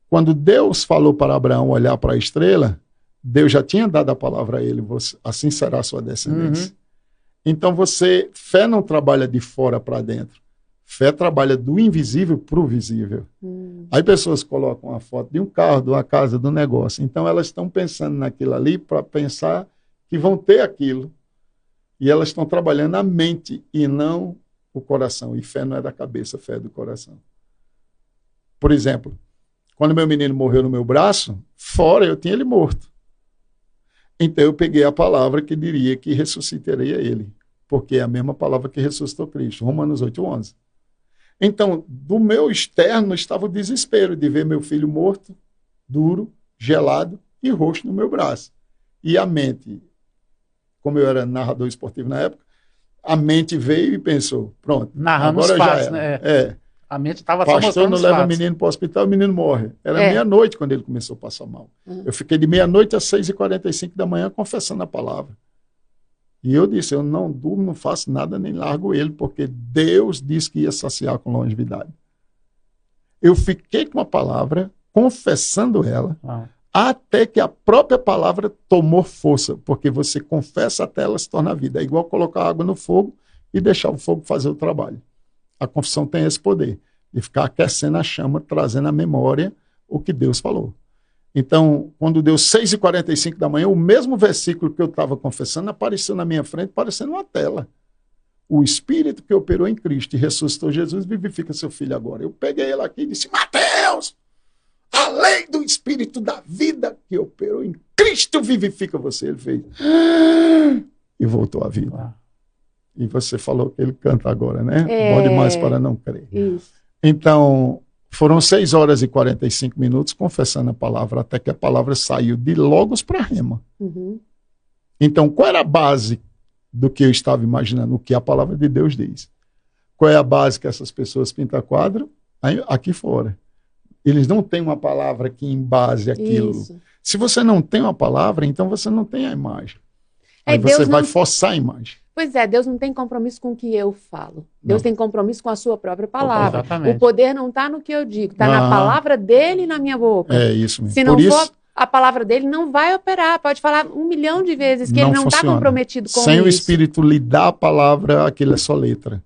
Quando Deus falou para Abraão olhar para a estrela, Deus já tinha dado a palavra a ele, assim será a sua descendência.
Uhum.
Então fé não trabalha de fora para dentro. Fé trabalha do invisível para o visível. Aí pessoas colocam uma foto de um carro, de uma casa, de um negócio. Então elas estão pensando naquilo ali para pensar que vão ter aquilo. E elas estão trabalhando a mente e não o coração. E fé não é da cabeça, fé é do coração. Por exemplo, quando meu menino morreu no meu braço, fora eu tinha ele morto. Então eu peguei a palavra que diria que ressuscitaria ele. Porque é a mesma palavra que ressuscitou Cristo. Romanos 8:11. Então, do meu externo estava o desespero de ver meu filho morto, duro, gelado e roxo no meu braço. E a mente, como eu era narrador esportivo na época, a mente veio e pensou, pronto,
Narrando
agora
os
já
fatos,
era.
né? A mente estava só
Pastor
mostrando
não
os
leva o
fatos.
menino para o hospital, o menino morre. Era meia-noite quando ele começou a passar mal. Eu fiquei de meia-noite às 6h45 da manhã confessando a palavra. E eu disse, eu não durmo, não faço nada, nem largo ele, porque Deus disse que ia saciar com longevidade. Eu fiquei com a palavra, confessando ela, até que a própria palavra tomou força, porque você confessa até ela se tornar vida. É igual colocar água no fogo e deixar o fogo fazer o trabalho. A confissão tem esse poder, de ficar aquecendo a chama, trazendo à memória o que Deus falou. Então, quando deu 6h45 da manhã, o mesmo versículo que eu estava confessando apareceu na minha frente, parecendo uma tela. O Espírito que operou em Cristo e ressuscitou Jesus vivifica seu filho agora. Eu peguei ele aqui e disse, Mateus, a lei do Espírito da vida que operou em Cristo vivifica você. Ele fez e voltou à vida. E você falou que ele canta agora, né? Bom demais para não crer.
Isso.
Então, foram 6h45 confessando a palavra, até que a palavra saiu de Logos para Rema. Então, qual era a base do que eu estava imaginando? O que a palavra de Deus diz. Qual é a base que essas pessoas pintam quadro? Aqui fora. Eles não têm uma palavra que embase aquilo.
Isso.
Se você não tem uma palavra, então você não tem a imagem. Aí
Deus
você vai
não...
forçar a imagem.
Pois é, Deus não tem compromisso com o que eu falo. Deus tem compromisso com a sua própria palavra.
Exatamente.
O poder não está no que eu digo, está na palavra dele e na minha boca.
É isso mesmo.
Se não for a palavra dele, não vai operar. Pode falar 1 milhão de vezes que ele não está comprometido com isso.
Sem o Espírito lhe dar a palavra, aquilo é só letra.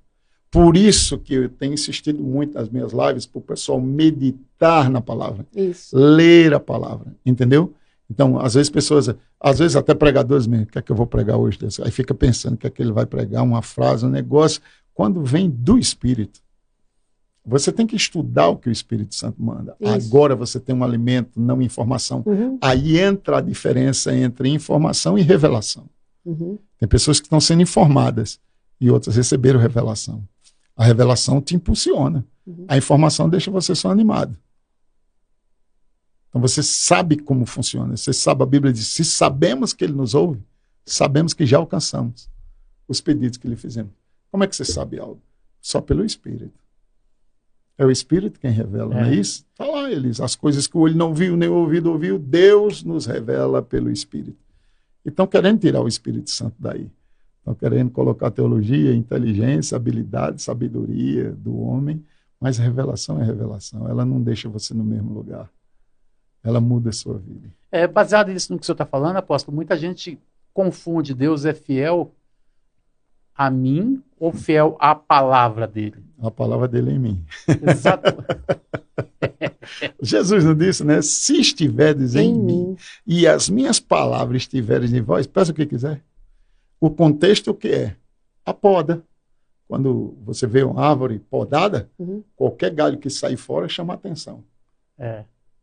Por isso que eu tenho insistido muito nas minhas lives para o pessoal meditar na palavra.
Isso.
Ler a palavra, entendeu? Então, às vezes pessoas, às vezes até pregadores mesmo, o que é que eu vou pregar hoje? Aí fica pensando que é que ele vai pregar, uma frase, um negócio, quando vem do Espírito. Você tem que estudar o que o Espírito Santo manda. Isso. Agora você tem um alimento, não informação. Aí entra a diferença entre informação e revelação. Tem pessoas que estão sendo informadas e outras receberam revelação. A revelação te impulsiona. A informação deixa você só animado. Então você sabe como funciona. Você sabe, a Bíblia diz, se sabemos que ele nos ouve, sabemos que já alcançamos os pedidos que lhe fizemos. Como é que você sabe algo? Só pelo Espírito. É o Espírito quem revela, não é isso? Está lá, eles, as coisas que o olho não viu, nem o ouvido ouviu, Deus nos revela pelo Espírito. E estão querendo tirar o Espírito Santo daí. Estão querendo colocar teologia, inteligência, habilidade, sabedoria do homem, mas a revelação é revelação. Ela não deixa você no mesmo lugar. Ela muda a sua vida.
Baseado nisso no que o senhor está falando, apóstolo, muita gente confunde Deus é fiel a mim ou fiel à palavra dele?
A palavra dele é em mim.
Exato.
Jesus não disse, né? Se estiverdes em mim e as minhas palavras estiverem em vós, peça o que quiser. O contexto o que é? A poda. Quando você vê uma árvore podada, qualquer galho que sai fora chama atenção.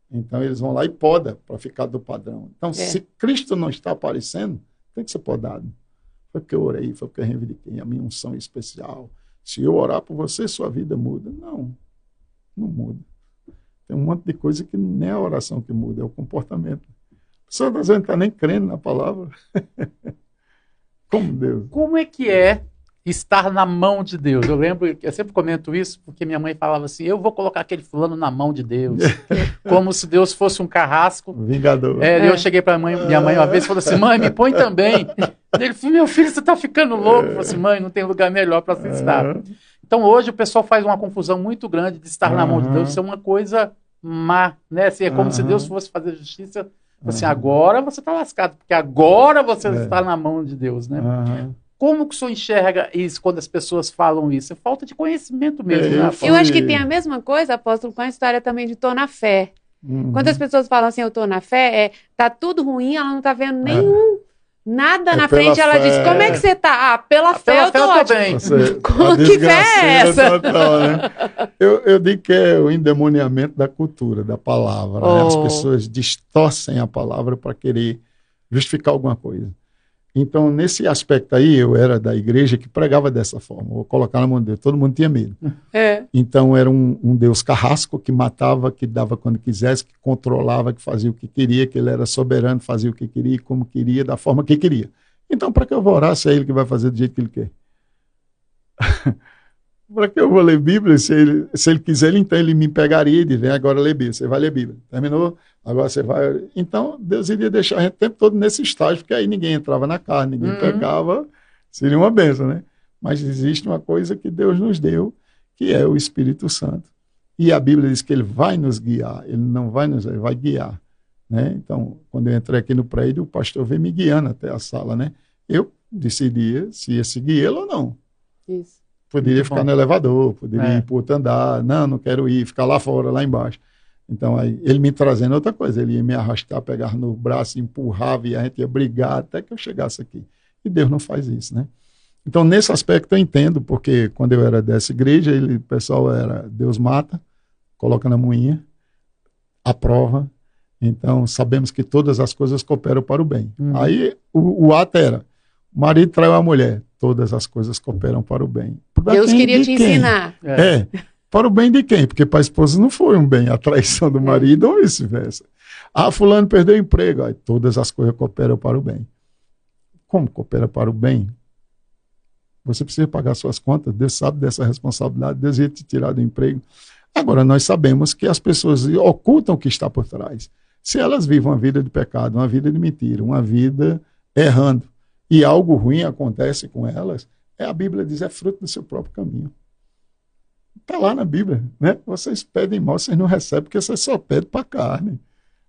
Então eles vão lá e poda para ficar do padrão. Então se Cristo não está aparecendo, tem que ser podado. Foi porque eu orei, foi porque eu reivindiquei a minha unção especial. Se eu orar por você, sua vida muda. Não, não muda. Tem um monte de coisa que nem é a oração que muda, é o comportamento. A pessoa às vezes não está nem crendo na palavra. Como Deus.
Como é que é estar na mão de Deus. Eu lembro, eu sempre comento isso, porque minha mãe falava assim, eu vou colocar aquele fulano na mão de Deus. Como se Deus fosse um carrasco.
Vingador.
Eu cheguei para minha mãe uma vez e falei assim, mãe, me põe também. Ele falou, meu filho, você está ficando louco. Eu falei assim, mãe, não tem lugar melhor para você estar. Então hoje o pessoal faz uma confusão muito grande de estar na mão de Deus, isso é uma coisa má, né? Assim, é como se Deus fosse fazer justiça. Assim, agora você está lascado, porque agora você está na mão de Deus, né? Como que o senhor enxerga isso quando as pessoas falam isso? É falta de conhecimento mesmo, né?
Eu acho que tem a mesma coisa, apóstolo, com a história também de tô na fé. Quando as pessoas falam assim, eu tô na fé, tá tudo ruim, ela não tá vendo nada na frente, ela diz, como é que você tá? Ah, pela fé eu tô ótimo. Que fé é essa?
Total, né? eu digo que é o endemoniamento da cultura, da palavra. Né? As pessoas distorcem a palavra para querer justificar alguma coisa. Então, nesse aspecto aí, eu era da igreja que pregava dessa forma. Vou colocar na mão de Deus. Todo mundo tinha medo. Então, era um Deus carrasco que matava, que dava quando quisesse, que controlava, que fazia o que queria, que ele era soberano, fazia o que queria, como queria, da forma que queria. Então, para que eu vou orar se é ele que vai fazer do jeito que ele quer? Para que eu vou ler Bíblia? Se ele quiser, então ele me pegaria e dizer, agora lê Bíblia. Você vai ler Bíblia. Terminou? Agora você vai... Então, Deus iria deixar a gente o tempo todo nesse estágio, porque aí ninguém entrava na carne, ninguém pecava, seria uma bênção, né? Mas existe uma coisa que Deus nos deu, que é o Espírito Santo. E a Bíblia diz que ele vai nos guiar, ele não vai nos... ele vai guiar, né? Então, quando eu entrei aqui no prédio, o pastor veio me guiando até a sala, né? Eu decidia se ia seguir ele ou não.
Isso.
Poderia ficar no elevador, poderia ir para outro andar, não quero ir, ficar lá fora, lá embaixo. Então, aí, ele me trazendo outra coisa, ele ia me arrastar, pegar no braço, empurrava e a gente ia brigar até que eu chegasse aqui. E Deus não faz isso, né? Então, nesse aspecto eu entendo, porque quando eu era dessa igreja, o pessoal era Deus mata, coloca na moinha, aprova. Então, sabemos que todas as coisas cooperam para o bem. Aí, o ato era, o marido traiu a mulher, todas as coisas cooperam para o bem.
Deus queria te ensinar.
Para o bem de quem? Porque para a esposa não foi um bem, a traição do marido ou vice-versa. Ah, fulano perdeu o emprego, aí todas as coisas cooperam para o bem. Como coopera para o bem? Você precisa pagar suas contas, Deus sabe dessa responsabilidade, Deus ia te tirar do emprego. Agora, nós sabemos que as pessoas ocultam o que está por trás. Se elas vivem uma vida de pecado, uma vida de mentira, uma vida errando, e algo ruim acontece com elas, a Bíblia diz, é fruto do seu próprio caminho. Está lá na Bíblia, né? Vocês pedem mal, vocês não recebem, porque vocês só pedem para a carne.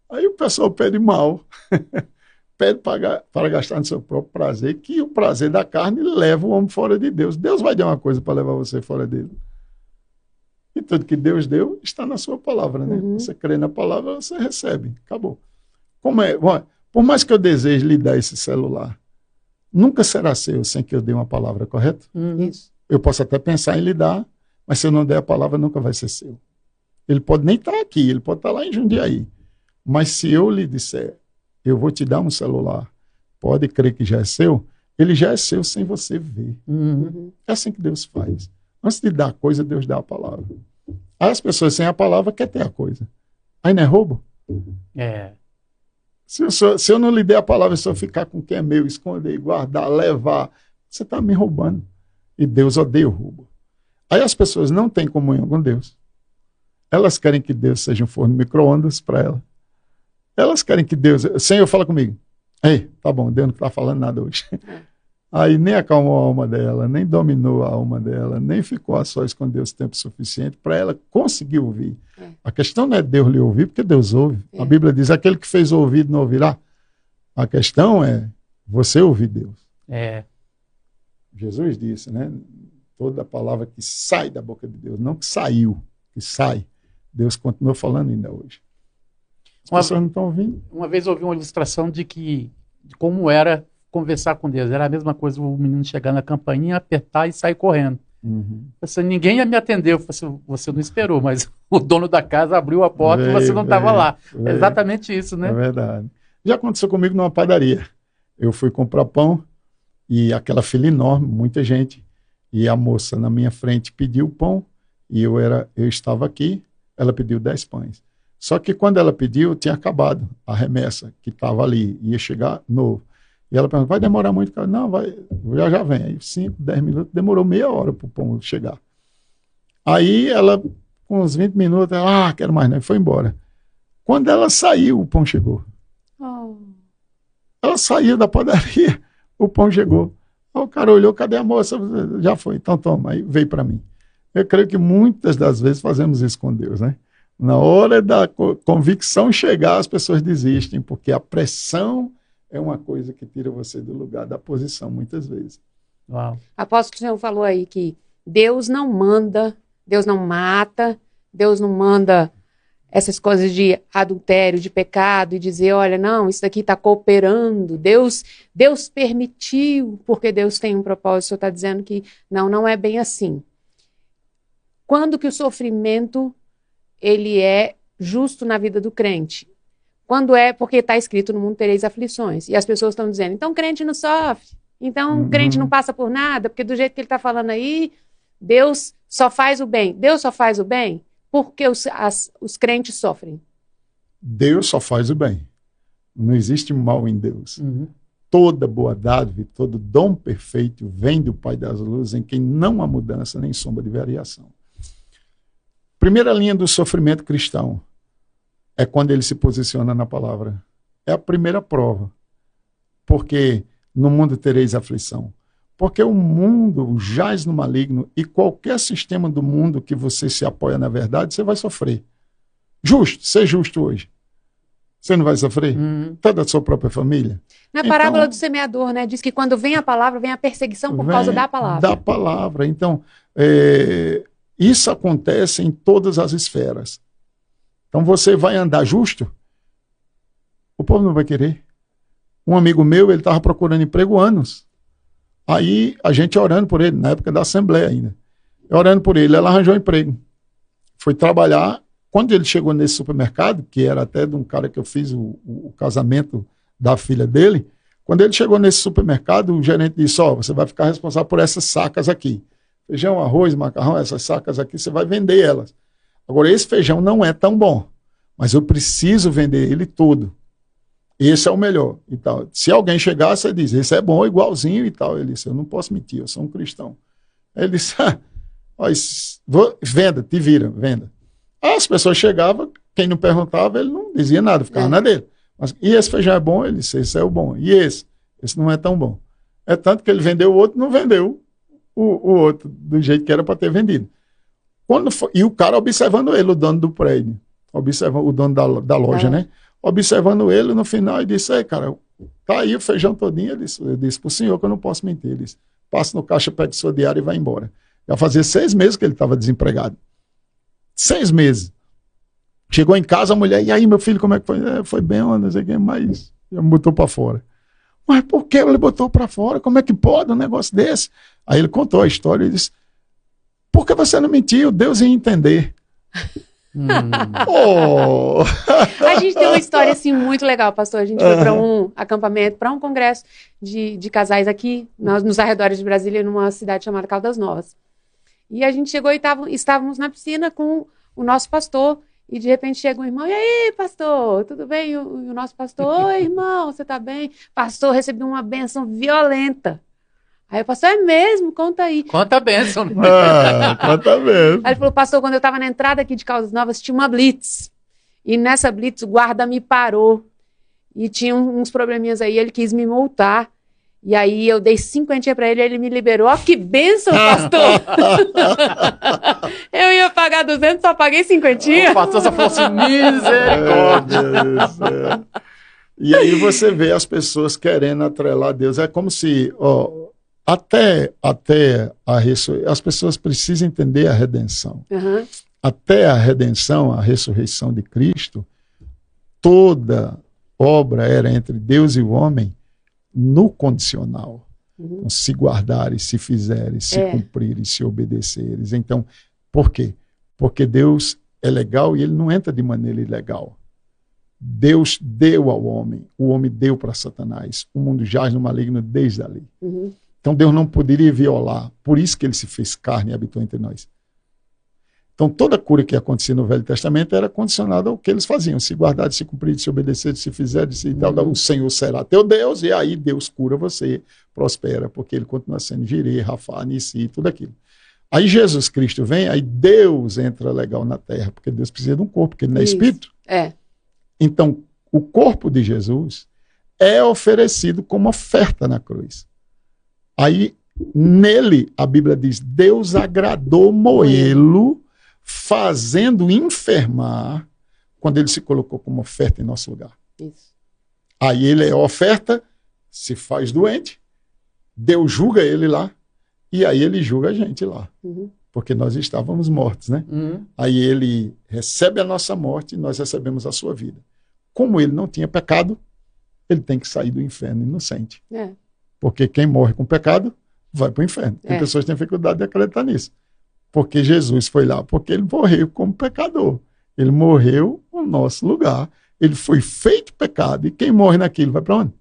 Aí o pessoal pede mal, pede para gastar no seu próprio prazer, que o prazer da carne leva o homem fora de Deus. Deus vai dar uma coisa para levar você fora dele. E tudo que Deus deu está na sua palavra, né? Você crê na palavra, você recebe. Acabou. Como é? Bom, por mais que eu deseje lhe dar esse celular, nunca será seu sem que eu dê uma palavra, correto?
Isso.
Eu posso até pensar em lhe dar, mas se eu não der a palavra, nunca vai ser seu. Ele pode nem estar aqui, ele pode estar lá em Jundiaí. Mas se eu lhe disser, eu vou te dar um celular, pode crer que já é seu, ele já é seu sem você ver. É assim que Deus faz. Antes de dar a coisa, Deus dá a palavra. Aí as pessoas sem a palavra querem ter a coisa. Aí não é roubo? Se eu não lhe der a palavra, se eu ficar com o que é meu, esconder, guardar, levar, você está me roubando. E Deus odeia o roubo. Aí as pessoas não têm comunhão com Deus. Elas querem que Deus seja um forno de micro-ondas para ela. Elas querem que Deus... Senhor, fala comigo. Ei, tá bom, Deus não está falando nada hoje. Aí nem acalmou a alma dela, nem dominou a alma dela, nem ficou a sós com Deus tempo suficiente para ela conseguir ouvir. A questão não é Deus lhe ouvir, porque Deus ouve. A Bíblia diz, aquele que fez o ouvido não ouvirá. A questão é você ouvir Deus. Jesus disse, né? Toda palavra que sai da boca de Deus, não que saiu, que sai. Deus continua falando ainda hoje. As pessoas não estão ouvindo.
Uma vez eu ouvi uma ilustração de como era conversar com Deus. Era a mesma coisa o menino chegar na campainha, apertar e sair correndo. Assim, ninguém ia me atender. Eu falei assim, você não esperou, mas o dono da casa abriu a porta e você não estava lá. É exatamente isso, né?
É verdade. Já aconteceu comigo numa padaria. Eu fui comprar pão e aquela fila enorme, muita gente. E a moça na minha frente pediu pão e eu estava aqui, ela pediu 10 pães. Só que quando ela pediu, tinha acabado a remessa que estava ali, ia chegar novo. E ela perguntou, vai demorar muito? Não, vai, já vem. Aí 5, 10 minutos, demorou meia hora para o pão chegar. Aí ela, com uns 20 minutos, ela, quero mais não, e foi embora. Quando ela saiu, o pão chegou.
Oh.
Ela saiu da padaria, o pão chegou. Aí o cara olhou, cadê a moça? Já foi, então toma, aí veio para mim. Eu creio que muitas das vezes fazemos isso com Deus, né? Na hora da convicção chegar, as pessoas desistem, porque a pressão é uma coisa que tira você do lugar da posição, muitas vezes.
Uau.
Apóstolo, o senhor falou aí que Deus não manda, Deus não mata, Deus não manda essas coisas de adultério, de pecado, e dizer, olha, não, isso daqui está cooperando, Deus permitiu, porque Deus tem um propósito. O senhor está dizendo que não é bem assim. Quando que o sofrimento ele é justo na vida do crente? Quando é porque está escrito no mundo tereis aflições. E as pessoas estão dizendo, então crente não sofre, então crente não passa por nada, porque do jeito que ele está falando aí, Deus só faz o bem. Deus só faz o bem porque os crentes sofrem.
Deus só faz o bem. Não existe mal em Deus. Toda boa dádiva, todo dom perfeito vem do Pai das Luzes, em quem não há mudança nem sombra de variação. Primeira linha do sofrimento cristão é quando ele se posiciona na palavra. É a primeira prova. Porque no mundo tereis aflição. Porque o mundo jaz no maligno e qualquer sistema do mundo que você se apoia na verdade, você vai sofrer. Justo, ser justo hoje. Você não vai sofrer? Toda a sua própria família?
Na parábola do semeador, né? Diz que quando vem a palavra, vem a perseguição por causa da palavra.
Da palavra. Então, isso acontece em todas as esferas. Então, você vai andar justo, o povo não vai querer. Um amigo meu, ele estava procurando emprego há anos. Aí, a gente orando por ele, na época da Assembleia ainda. Orando por ele, ela arranjou um emprego. Foi trabalhar. Quando ele chegou nesse supermercado, que era até de um cara que eu fiz o casamento da filha dele, quando ele chegou nesse supermercado, o gerente disse, você vai ficar responsável por essas sacas aqui. Feijão, arroz, macarrão, essas sacas aqui, você vai vender elas. Agora, esse feijão não é tão bom, mas eu preciso vender ele todo. Esse é o melhor. E tal. Se alguém chegasse e diz, esse é bom, igualzinho e tal. Ele disse, eu não posso mentir, eu sou um cristão. Ele disse, venda, te vira, venda. As pessoas chegavam, quem não perguntava, ele não dizia nada, ficava na dele. Mas, e esse feijão é bom? Ele disse, esse é o bom. E esse não é tão bom. É tanto que ele vendeu o outro, não vendeu o outro do jeito que era para ter vendido. E o cara observando ele, o dono do prédio, observando o dono da loja, né? Observando ele no final e disse, cara, tá aí o feijão todinho. Eu disse pro senhor que eu não posso mentir. Ele disse, passa no caixa, pede sua diária e vai embora. Já fazia 6 meses que ele estava desempregado. 6 meses. Chegou em casa a mulher, e aí, meu filho, como é que foi? Foi bem, não sei o que, mas já me botou para fora. Mas por que ele botou para fora? Como é que pode um negócio desse? Aí ele contou a história e disse, por que você não mentiu? Deus ia entender.
A gente tem uma história assim muito legal, pastor. A gente foi para um acampamento, para um congresso de casais aqui, nos arredores de Brasília, numa cidade chamada Caldas Novas. E a gente chegou e estávamos na piscina com o nosso pastor. E de repente chega um irmão, e aí, pastor, tudo bem? E o nosso pastor, oi, irmão, você tá bem? Pastor, recebi uma bênção violenta. Aí o pastor, é mesmo? Conta aí.
Conta a bênção.
Conta mesmo.
Aí ele falou, pastor, quando eu estava na entrada aqui de Caldas Novas, tinha uma blitz. E nessa blitz o guarda me parou. E tinha uns probleminhas aí, ele quis me multar. E aí eu dei 50 para ele, ele me liberou. Ó, que bênção, pastor! Eu ia pagar 200, só paguei 50.
O pastor só falou assim, misericórdia.
E aí você vê as pessoas querendo atrelar a Deus. É como se, até as pessoas precisam entender a redenção. Até a redenção, a ressurreição de Cristo, toda obra era entre Deus e o homem, no condicional. Então, se guardares, se fizeres, se cumprirem, se obedeceres. Então, por quê? Porque Deus é legal e ele não entra de maneira ilegal. Deus deu ao homem, o homem deu para Satanás. O mundo jaz no maligno desde ali. Então Deus não poderia violar. Por isso que ele se fez carne e habitou entre nós. Então, toda cura que acontecia no Velho Testamento era condicionada ao que eles faziam. Se guardar, se cumprir, se obedecer, se fizer, se tal, o Senhor será teu Deus, e aí Deus cura você, prospera, porque ele continua sendo Jireh, Rafá, Nissi, tudo aquilo. Aí Jesus Cristo vem, aí Deus entra legal na terra, porque Deus precisa de um corpo, porque ele não é espírito. Então, o corpo de Jesus é oferecido como oferta na cruz. Aí, nele, a Bíblia diz, Deus agradou moê-lo, fazendo enfermar, quando ele se colocou como oferta em nosso lugar.
Isso.
Aí ele é oferta, se faz doente, Deus julga ele lá, e aí ele julga a gente lá. Porque nós estávamos mortos, né? Aí ele recebe a nossa morte e nós recebemos a sua vida. Como ele não tinha pecado, ele tem que sair do inferno inocente. Porque quem morre com pecado vai para o inferno. Tem pessoas que têm dificuldade de acreditar nisso. Porque Jesus foi lá, porque ele morreu como pecador. Ele morreu no nosso lugar. Ele foi feito pecado. E quem morre naquilo vai para onde?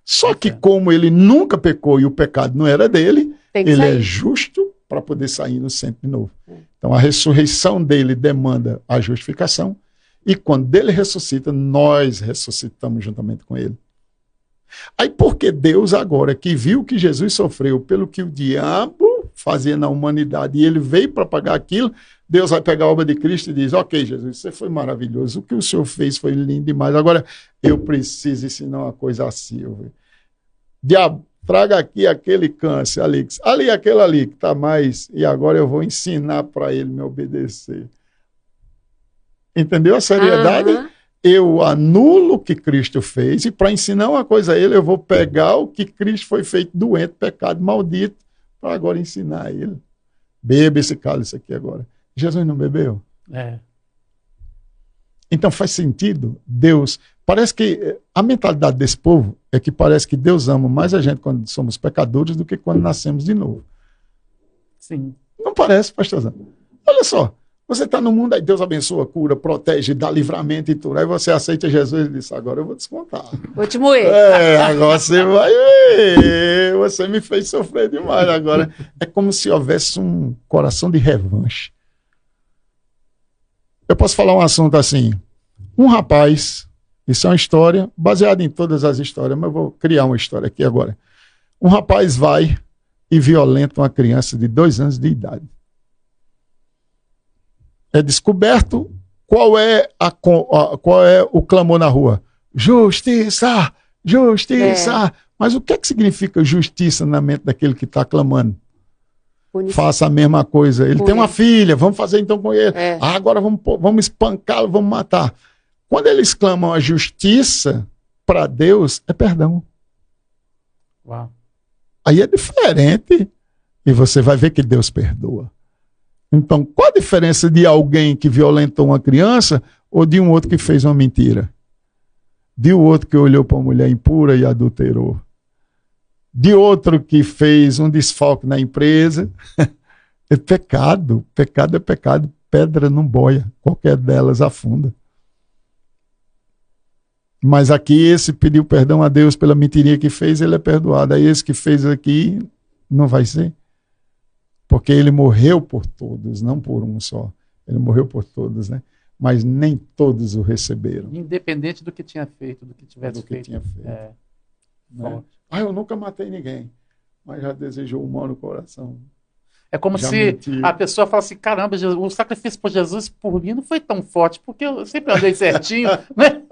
Só que como ele nunca pecou e o pecado não era dele, ele é justo para poder sair inocente de novo. Então a ressurreição dele demanda a justificação. E quando ele ressuscita, nós ressuscitamos juntamente com ele. Aí porque Deus agora, que viu que Jesus sofreu pelo que o diabo fazia na humanidade, e ele veio para pagar aquilo, Deus vai pegar a obra de Cristo e diz, ok, Jesus, você foi maravilhoso, o que o Senhor fez foi lindo demais, agora eu preciso ensinar uma coisa a Silvia. Diabo, traga aqui aquele câncer ali aquele ali que está mais, e agora eu vou ensinar para ele me obedecer. Entendeu a seriedade? Eu anulo o que Cristo fez, e para ensinar uma coisa a ele, eu vou pegar o que Cristo foi feito doente, pecado, maldito, para agora ensinar a ele. Beba esse cálice aqui agora. Jesus não bebeu? Então faz sentido Deus. Parece que a mentalidade desse povo é que parece que Deus ama mais a gente quando somos pecadores do que quando nascemos de novo.
Sim.
Não parece, pastorzão? Olha só. Você está no mundo, aí Deus abençoa, cura, protege, dá livramento e tudo. Aí você aceita Jesus e diz, agora eu vou descontar.
Vou te moer.
Agora você vai ver. Você me fez sofrer demais. Agora é como se houvesse um coração de revanche. Eu posso falar um assunto assim. Um rapaz, isso é uma história, baseada em todas as histórias, mas eu vou criar uma história aqui agora. Um rapaz vai e violenta uma criança de 2 anos de idade. É descoberto qual é o clamor na rua. Justiça! Justiça! Mas o que é que significa justiça na mente daquele que está clamando? Faça a mesma coisa. Ele tem uma filha, vamos fazer então com ele. Agora vamos espancá-lo, vamos matar. Quando eles clamam a justiça para Deus, é perdão.
Uau.
Aí é diferente. E você vai ver que Deus perdoa. Então, qual a diferença de alguém que violentou uma criança ou de um outro que fez uma mentira? De um outro que olhou para uma mulher impura e adulterou? De outro que fez um desfalque na empresa? É pecado. Pecado é pecado. Pedra não boia. Qualquer delas afunda. Mas aqui esse pediu perdão a Deus pela mentirinha que fez, ele é perdoado. Aí esse que fez aqui não vai ser. Porque ele morreu por todos, não por um só. Ele morreu por todos, né? Mas nem todos o receberam.
Independente do que tinha feito, do que tivesse feito.
Né? Eu nunca matei ninguém, mas já desejou o mal no coração.
É como já se a pessoa fala assim, caramba, o sacrifício por Jesus, por mim, não foi tão forte, porque eu sempre andei certinho, né?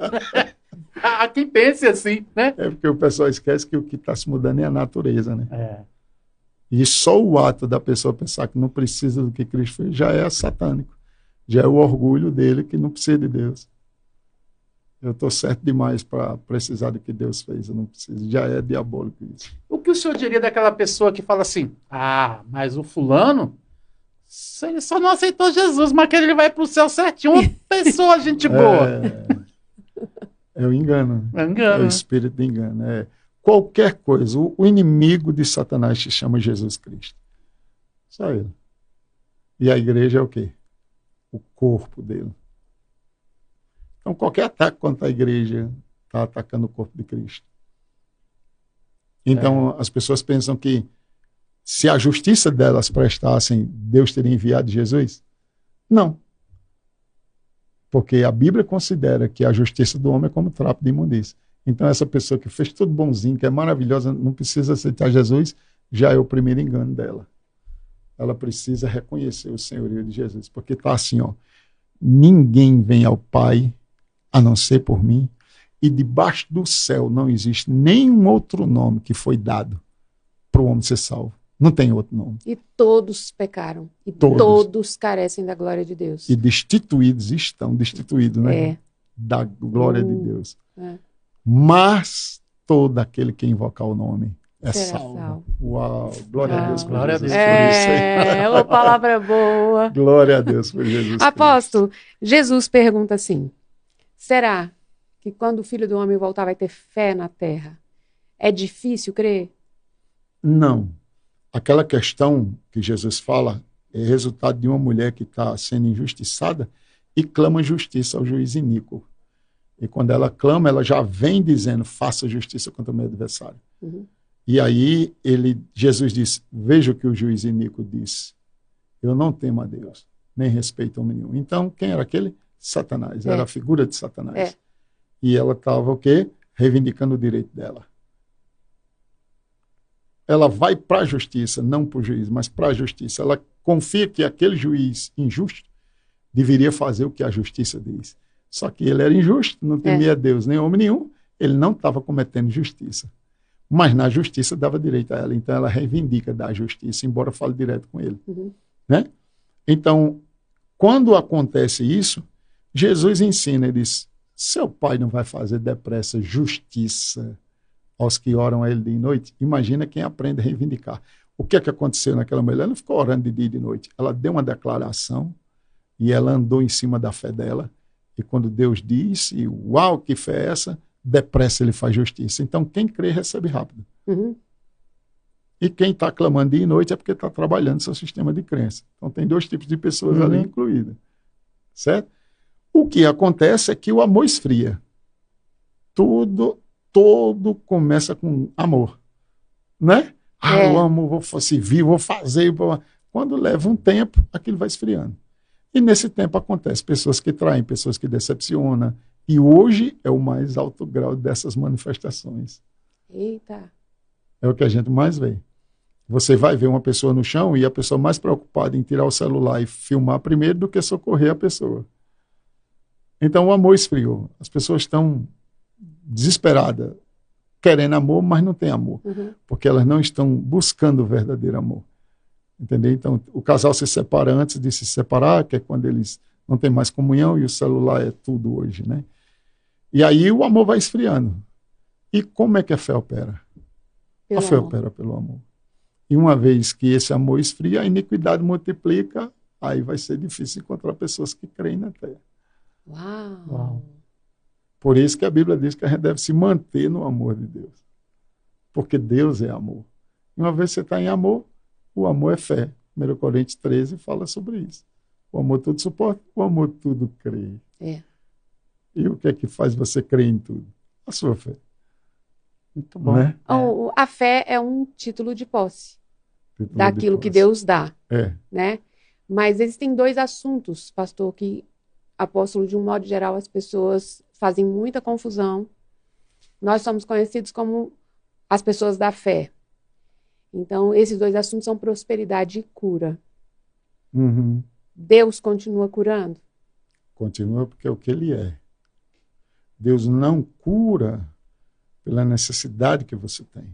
Há quem pense assim, né?
É porque o pessoal esquece que o que está se mudando é a natureza, né? E só o ato da pessoa pensar que não precisa do que Cristo fez já é satânico. Já é o orgulho dele que não precisa de Deus. Eu estou certo demais para precisar do que Deus fez. Eu não preciso. Já é diabólico isso.
O que o senhor diria daquela pessoa que fala assim, mas o fulano, ele só não aceitou Jesus, mas que ele vai para o céu certinho. Uma pessoa, gente boa.
É o engano.
É
o espírito de engano. Qualquer coisa. O inimigo de Satanás se chama Jesus Cristo. Só ele. E a igreja é o quê? O corpo dele. Então, qualquer ataque contra a igreja está atacando o corpo de Cristo. Então, as pessoas pensam que Se a justiça delas prestassem, Deus teria enviado Jesus? Não. Porque a Bíblia considera que a justiça do homem é como trapo de imundícia. Então, essa pessoa que fez tudo bonzinho, que é maravilhosa, não precisa aceitar Jesus, já é o primeiro engano dela. Ela precisa reconhecer o senhorio de Jesus. Porque está assim, ó, ninguém vem ao Pai a não ser por mim, e debaixo do céu não existe nenhum outro nome que foi dado para o homem ser salvo. Não tem outro nome.
E todos pecaram. E todos carecem da glória de Deus.
E destituídos estão, né?
É.
Da glória de Deus.
É.
Mas todo aquele que invocar o nome é
Será
salvo.
salvo.
Uau, glória a Deus por
Glória a
Jesus.
Deus.
Por isso, hein?
É uma palavra boa.
Glória a Deus por Jesus.
Apóstolo, Jesus pergunta assim: será que quando o Filho do Homem voltar vai ter fé na terra? É difícil crer?
Não. Aquela questão que Jesus fala é resultado de uma mulher que está sendo injustiçada e clama justiça ao juiz iníquo. E quando ela clama, ela já vem dizendo, faça justiça contra o meu adversário.
Uhum.
E aí Jesus diz, veja o que o juiz iníquo disse. Eu não temo a Deus, nem respeito homem nenhum. Então, quem era aquele? Satanás. Era a figura de Satanás. E ela estava o quê? Reivindicando o direito dela. Ela vai para a justiça, não para o juiz, mas para a justiça. Ela confia que aquele juiz injusto deveria fazer o que a justiça diz. Só que ele era injusto, não temia Deus nem homem nenhum, ele não estava cometendo justiça. Mas na justiça dava direito a ela, então ela reivindica da justiça, embora fale direto com ele.
Uhum.
Né? Então, quando acontece isso, Jesus ensina, ele diz, seu pai não vai fazer depressa justiça aos que oram a ele dia e noite? Imagina quem aprende a reivindicar. O que é que aconteceu naquela mulher? Ela não ficou orando de dia e de noite. Ela deu uma declaração e ela andou em cima da fé dela. E quando Deus disse, uau, que fé é essa? Depressa ele faz justiça. Então, quem crê recebe rápido.
Uhum.
E quem está clamando dia e noite é porque está trabalhando seu sistema de crença. Então, tem dois tipos de pessoas ali incluídas. Certo? O que acontece é que o amor esfria. Todo começa com amor. Né? Eu amo, vou servir, vou fazer. Quando leva um tempo, aquilo vai esfriando. E nesse tempo acontece pessoas que traem, pessoas que decepcionam. E hoje é o mais alto grau dessas manifestações.
Eita.
É o que a gente mais vê. Você vai ver uma pessoa no chão e a pessoa mais preocupada em tirar o celular e filmar primeiro do que socorrer a pessoa. Então o amor esfriou. As pessoas estão desesperadas, querendo amor, mas não tem amor.
Uhum.
Porque elas não estão buscando o verdadeiro amor. Entendeu? Então o casal se separa antes de se separar, que é quando eles não têm mais comunhão e o celular é tudo hoje, né? E aí o amor vai esfriando. E como é que a fé opera? A fé opera pelo amor. E uma vez que esse amor esfria, a iniquidade multiplica, aí vai ser difícil encontrar pessoas que creem na terra.
Uau.
Por isso que a Bíblia diz que a gente deve se manter no amor de Deus. Porque Deus é amor. E uma vez que você está em amor, o amor é fé. 1 Coríntios 13 fala sobre isso. O amor tudo suporta, o amor tudo crê. E o que é que faz você crer em tudo? A sua fé.
Muito bom.
Né?
A fé é um título de posse daquilo que Deus dá. Né? Mas existem dois assuntos, pastor, que, apóstolo, de um modo geral, as pessoas fazem muita confusão. Nós somos conhecidos como as pessoas da fé. Então, esses dois assuntos são prosperidade e cura.
Uhum.
Deus continua curando?
Continua porque é o que ele é. Deus não cura pela necessidade que você tem.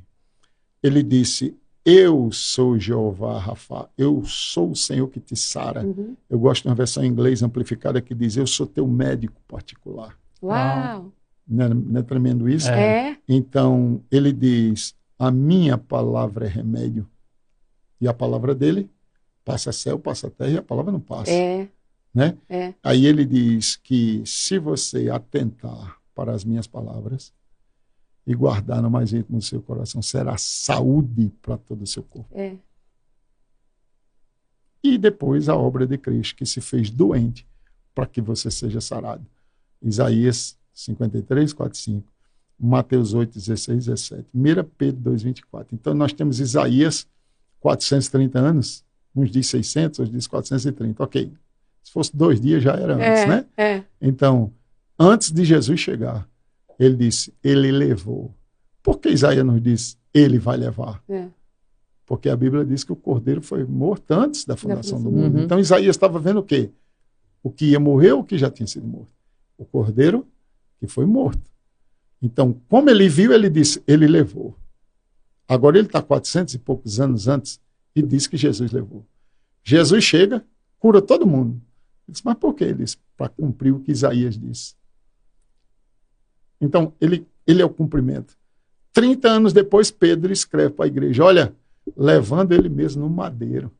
Ele disse, eu sou Jeová Rafa, eu sou o Senhor que te sara.
Uhum.
Eu gosto de uma versão em inglês amplificada que diz, eu sou teu médico particular.
Uau!
Não é tremendo isso?
É.
Então, ele diz, a minha palavra é remédio. E a palavra dele passa céu, passa terra e a palavra não passa. Né? Aí ele diz que se você atentar para as minhas palavras e guardar no mais íntimo do seu coração, será saúde para todo o seu corpo. E depois a obra de Cristo, que se fez doente para que você seja sarado. Isaías 53, 4, 5. Mateus 8, 16, 17. 1 Pedro 2, 24. Então nós temos Isaías 430 anos, uns diz 600, outros diz 430, ok. Se fosse 2 dias já era antes, né? Então, antes de Jesus chegar, ele disse, ele levou. Por que Isaías nos diz, ele vai levar? Porque a Bíblia diz que o cordeiro foi morto antes da fundação do mundo. Então, Isaías estava vendo o quê? O que ia morrer ou o que já tinha sido morto? O cordeiro que foi morto. Então, como ele viu, ele disse, ele levou. Agora ele está 400 e poucos anos antes e diz que Jesus levou. Jesus chega, cura todo mundo. Ele disse, mas por quê? Ele disse, para cumprir o que Isaías disse. Então, ele é o cumprimento. 30 anos depois, Pedro escreve para a igreja, olha, levando ele mesmo no madeiro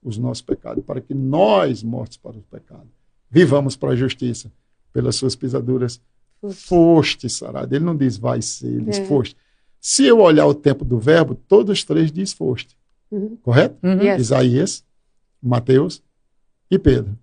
os nossos pecados, para que nós, mortos para o pecado, vivamos para a justiça. Pelas suas pisaduras, foste sarado. Ele não diz vai ser, ele diz foste. Se eu olhar o tempo do verbo, todos os 3 diz foste. Correto?
Yes.
Isaías, Mateus e Pedro.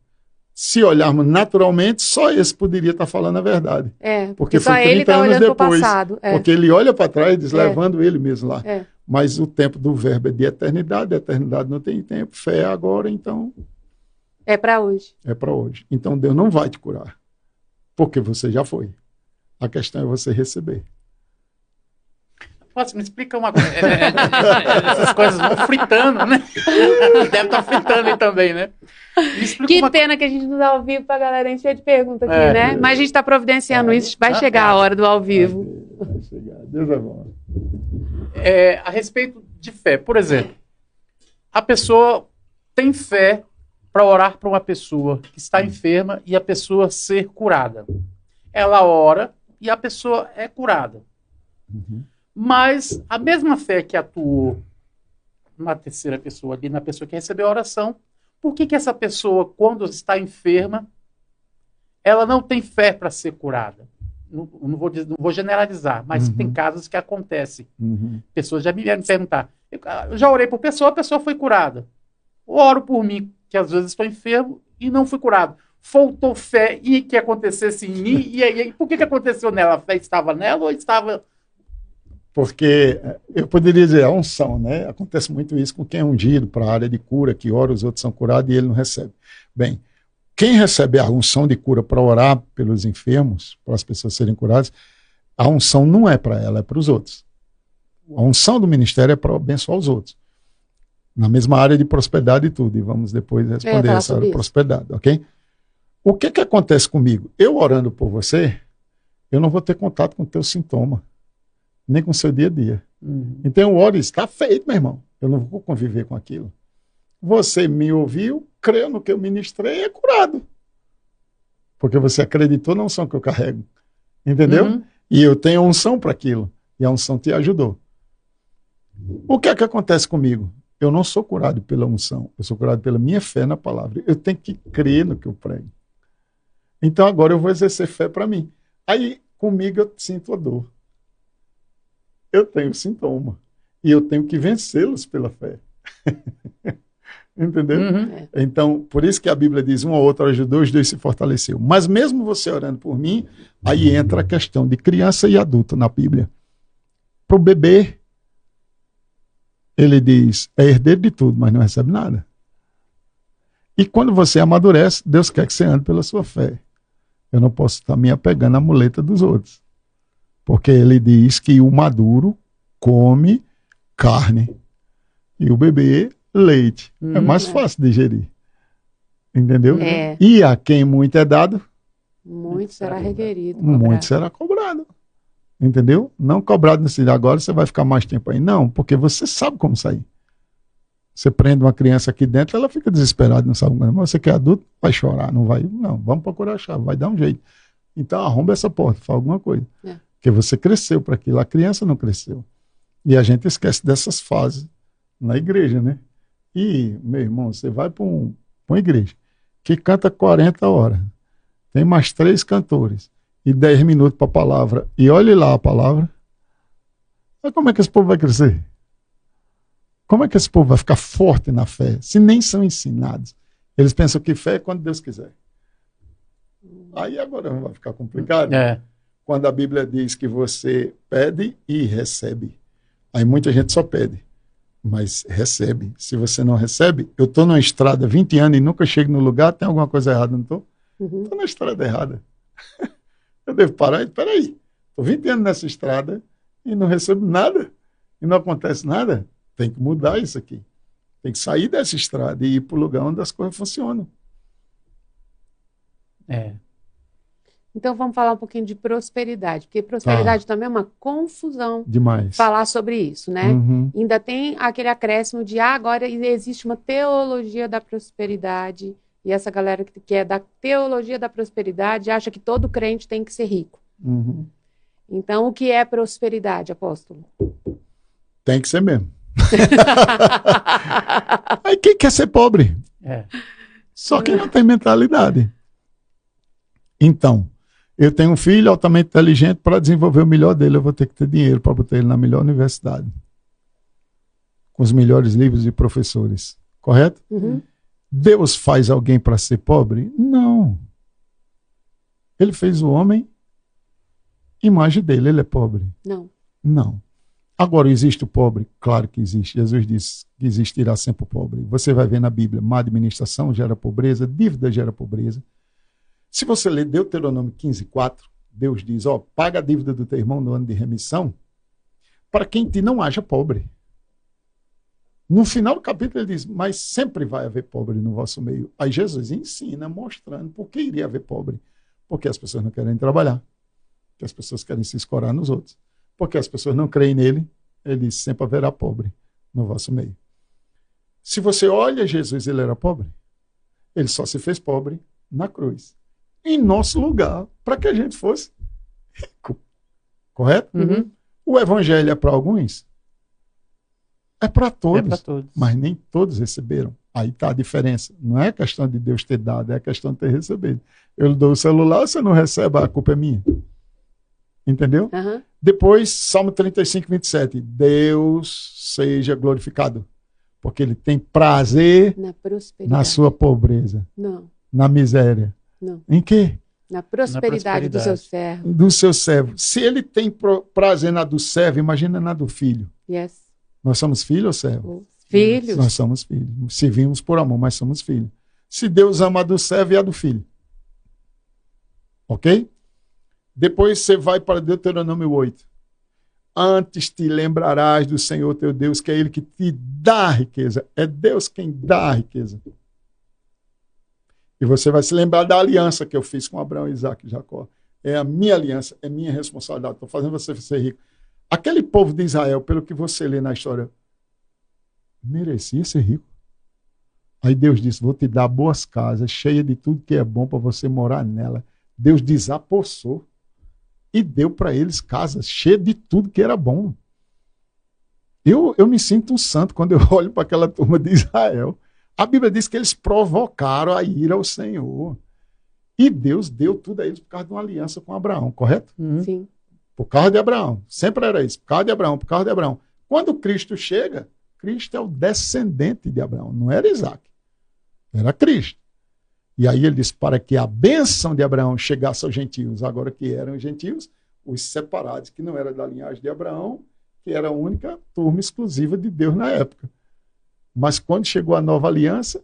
Se olharmos naturalmente, só esse poderia estar falando a verdade.
Porque
foi
só
30
ele está
anos
olhando para o
depois.
passado.
Porque ele olha para trás e diz, levando ele mesmo lá.
Mas
o tempo do verbo é de eternidade, a eternidade não tem tempo, fé é agora, então...
É para hoje.
É para hoje. Então Deus não vai te curar, porque você já foi. A questão é você receber.
Posso, me explica uma coisa. Essas coisas vão fritando, né? Deve estar fritando aí também, né?
Que pena que a gente não dá ao vivo para a galera encher de pergunta aqui, né? Mas a gente está providenciando isso. Vai chegar a hora do ao vivo.
Vai chegar. Deus é bom.
A respeito de fé, por exemplo, a pessoa tem fé para orar para uma pessoa que está enferma e a pessoa ser curada. Ela ora e a pessoa é curada. Mas a mesma fé que atuou na terceira pessoa ali, na pessoa que recebeu a oração, por que essa pessoa, quando está enferma, ela não tem fé para ser curada? Não vou generalizar, mas tem casos que acontecem. Pessoas já me vieram me perguntar. Eu já orei por pessoa, a pessoa foi curada. Oro por mim, que às vezes estou enfermo e não fui curado. Faltou fé e que acontecesse em mim. E por que aconteceu nela? A fé estava nela ou estava...
Porque eu poderia dizer a unção, né? Acontece muito isso com quem é ungido para a área de cura, que ora, os outros são curados e ele não recebe. Bem, quem recebe a unção de cura para orar pelos enfermos, para as pessoas serem curadas, a unção não é para ela, é para os outros. A unção do ministério é para abençoar os outros. Na mesma área de prosperidade e tudo. E vamos depois responder essa área de prosperidade, ok? O que acontece comigo? Eu orando por você, eu não vou ter contato com o teu sintoma, nem com o seu dia a dia. Então eu oro e está feito, meu irmão. Eu não vou conviver com aquilo. Você me ouviu, creu no que eu ministrei, é curado. Porque você acreditou na unção que eu carrego. Entendeu? E eu tenho unção para aquilo. E a unção te ajudou. O que acontece comigo? Eu não sou curado pela unção. Eu sou curado pela minha fé na palavra. Eu tenho que crer no que eu prego. Então agora eu vou exercer fé para mim. Aí comigo eu sinto a dor. Eu tenho sintoma. E eu tenho que vencê-los pela fé. Entendeu? Então, por isso que a Bíblia diz, um ou outro ajudou, os 2 se fortaleceu. Mas mesmo você orando por mim, aí entra a questão de criança e adulto na Bíblia. Para o bebê, ele diz, é herdeiro de tudo, mas não recebe nada. E quando você amadurece, Deus quer que você ande pela sua fé. Eu não posso estar me apegando à muleta dos outros. Porque ele diz que o maduro come carne e o bebê leite. É mais fácil de digerir. Entendeu? E a quem muito é dado,
muito será requerido.
Muito será cobrado. Entendeu? Não cobrado nesse agora você vai ficar mais tempo aí. Não, porque você sabe como sair. Você prende uma criança aqui dentro, ela fica desesperada, não sabe como. Mas você que é adulto, vai chorar, não vai. Não, vamos procurar a chave, vai dar um jeito. Então arromba essa porta, faz alguma coisa. Porque você cresceu para aquilo, a criança não cresceu. E a gente esquece dessas fases na igreja, né? E, meu irmão, você vai para uma igreja que canta 40 horas, tem mais 3 cantores e 10 minutos para a palavra, e olhe lá a palavra. Mas como é que esse povo vai crescer? Como é que esse povo vai ficar forte na fé, se nem são ensinados? Eles pensam que fé é quando Deus quiser. Aí agora vai ficar complicado. Quando a Bíblia diz que você pede e recebe. Aí muita gente só pede. Mas recebe. Se você não recebe, eu estou numa estrada 20 anos e nunca chego no lugar, tem alguma coisa errada, não estou?
Uhum.
Estou na estrada errada. Eu devo parar e, peraí, estou 20 anos nessa estrada e não recebo nada, e não acontece nada. Tem que mudar isso aqui. Tem que sair dessa estrada e ir para o lugar onde as coisas funcionam.
É.
Então vamos falar um pouquinho de prosperidade, porque prosperidade também é uma confusão
Demais.
falar sobre isso, né?
Uhum.
Ainda tem aquele acréscimo de agora existe uma teologia da prosperidade, e essa galera que é da teologia da prosperidade acha que todo crente tem que ser rico.
Uhum.
Então, o que é prosperidade, apóstolo?
Tem que ser mesmo. Aí quem quer ser pobre?
É.
Só quem não tem mentalidade. Então, eu tenho um filho altamente inteligente, para desenvolver o melhor dele, eu vou ter que ter dinheiro para botar ele na melhor universidade. Com os melhores livros e professores. Correto?
Uhum.
Deus faz alguém para ser pobre? Não. Ele fez o homem, imagem dele, ele é pobre?
Não.
Não. Agora, existe o pobre? Claro que existe. Jesus disse que existirá sempre o pobre. Você vai ver na Bíblia, má administração gera pobreza, dívida gera pobreza. Se você ler Deuteronômio 15:4, Deus diz, ó, paga a dívida do teu irmão no ano de remissão, para que em ti não haja pobre. No final do capítulo ele diz, mas sempre vai haver pobre no vosso meio. Aí Jesus ensina, mostrando por que iria haver pobre. Porque as pessoas não querem trabalhar, porque as pessoas querem se escorar nos outros, porque as pessoas não creem nele, ele diz, sempre haverá pobre no vosso meio. Se você olha Jesus, ele era pobre. Ele só se fez pobre na cruz, em nosso lugar, para que a gente fosse rico. Correto?
Uhum.
O evangelho é para alguns? É para todos,
É para todos.
mas nem todos receberam. Aí está a diferença. Não é questão de Deus ter dado, é questão de ter recebido. Eu lhe dou o celular, você não recebe, a culpa é minha. Entendeu?
Uhum.
Depois, Salmo 35:27. Deus seja glorificado, porque ele tem prazer
Na prosperidade.
na sua pobreza,
Não,
na miséria.
não.
Em quê?
Na prosperidade do seu
prosperidade.
servo.
Do seu servo. Se ele tem prazer na do servo, imagina na do filho.
Yes.
Nós somos filhos ou servo?
Os filhos.
Nós somos filhos. Servimos por amor, mas somos filhos. Se Deus ama a do servo e a do filho. Ok? Depois você vai para Deuteronômio 8. Antes te lembrarás do Senhor teu Deus, que é Ele que te dá a riqueza. É Deus quem dá a riqueza. E você vai se lembrar da aliança que eu fiz com Abraão, Isaac e Jacó. É a minha aliança, é minha responsabilidade. Estou fazendo você ser rico. Aquele povo de Israel, pelo que você lê na história, merecia ser rico. Aí Deus disse, vou te dar boas casas, cheias de tudo que é bom para você morar nela. Deus desapossou e deu para eles casas cheias de tudo que era bom. Eu me sinto um santo quando eu olho para aquela turma de Israel. A Bíblia diz que eles provocaram a ira ao Senhor. E Deus deu tudo a eles por causa de uma aliança com Abraão, correto?
Uhum.
Sim.
Por causa de Abraão. Sempre era isso. Por causa de Abraão, por causa de Abraão. Quando Cristo chega, Cristo é o descendente de Abraão. Não era Isaac. Era Cristo. E aí ele diz, para que a bênção de Abraão chegasse aos gentios, agora que eram os gentios, os separados, que não era da linhagem de Abraão, que era a única turma exclusiva de Deus na época. Mas quando chegou a nova aliança,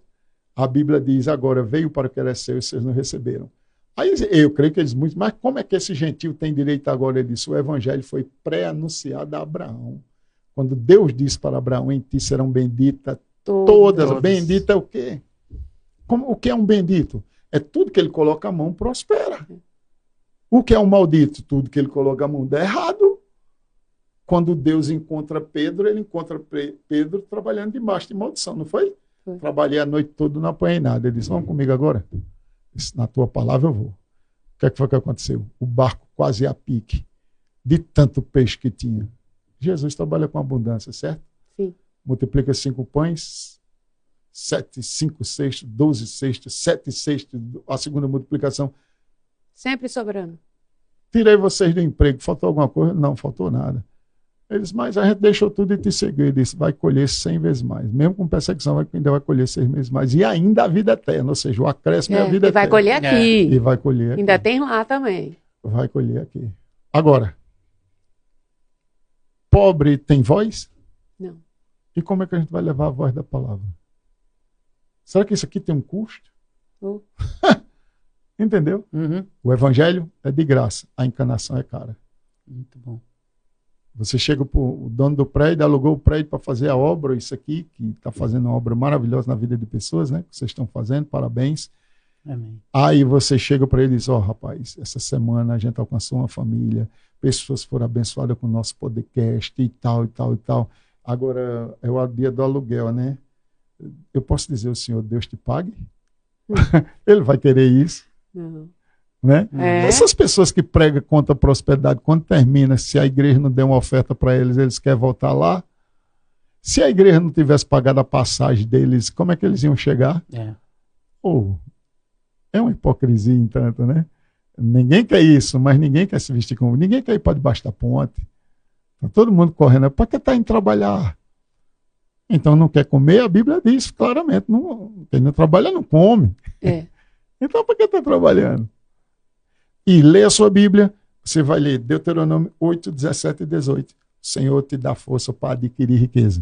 a Bíblia diz, agora veio para o que era seu e vocês não receberam. Aí eu creio que eles muito, mas como é que esse gentio tem direito agora? Ele disse, o evangelho foi pré-anunciado a Abraão. Quando Deus disse para Abraão, em ti serão benditas todas. Bendita é o quê? O que é um bendito? É tudo que ele coloca a mão prospera. O que é um maldito? Tudo que ele coloca a mão dá errado. Quando Deus encontra Pedro, ele encontra Pedro trabalhando debaixo de maldição, não foi?
Foi.
Trabalhei a noite toda, não apanhei nada. Ele disse, vamos comigo agora? Disse, na tua palavra eu vou. O que é que foi que aconteceu? O barco quase a pique, de tanto peixe que tinha. Jesus trabalha com abundância, certo?
Sim.
Multiplica 5 pães, 7, 5 cestos, 12 cestos, 7 cestos, a segunda multiplicação.
Sempre sobrando.
Tirei vocês do emprego, faltou alguma coisa? Não, faltou nada. Eles, mas a gente deixou tudo e te seguiu. Ele disse, vai colher 100 vezes mais. Mesmo com perseguição, ainda vai colher 6 vezes mais. E ainda a vida eterna, ou seja, o acréscimo é a vida
E vai
eterna.
colher aqui.
E vai colher aqui.
Ainda tem lá também.
Vai colher aqui. Agora, pobre tem voz?
Não.
E como é que a gente vai levar a voz da palavra? Será que isso aqui tem um custo? Entendeu?
Uhum.
O evangelho é de graça, a encarnação é cara.
Muito bom.
Você chega para o dono do prédio, alugou o prédio para fazer a obra, isso aqui, que está fazendo uma obra maravilhosa na vida de pessoas, né? Que vocês estão fazendo, parabéns.
Amém.
Aí você chega para ele e diz, rapaz, essa semana a gente alcançou uma família, pessoas foram abençoadas com o nosso podcast e tal, e tal, e tal. Agora é o dia do aluguel, né? Eu posso dizer ao senhor, Deus te pague? Ele vai querer isso, né? Essas pessoas que pregam contra a prosperidade, quando termina, se a igreja não der uma oferta para eles, eles querem voltar lá. Se a igreja não tivesse pagado a passagem deles, como é que eles iam chegar? É uma hipocrisia, em tanto, né? Ninguém quer isso, mas ninguém quer se vestir como... Ninguém quer ir para debaixo da ponte. Tá todo mundo correndo. Para que está indo trabalhar? Então não quer comer? A Bíblia diz claramente. Quem não trabalha não come. Então para que está trabalhando? E lê a sua Bíblia. Você vai ler Deuteronômio 8, 17 e 18. O Senhor te dá força para adquirir riqueza.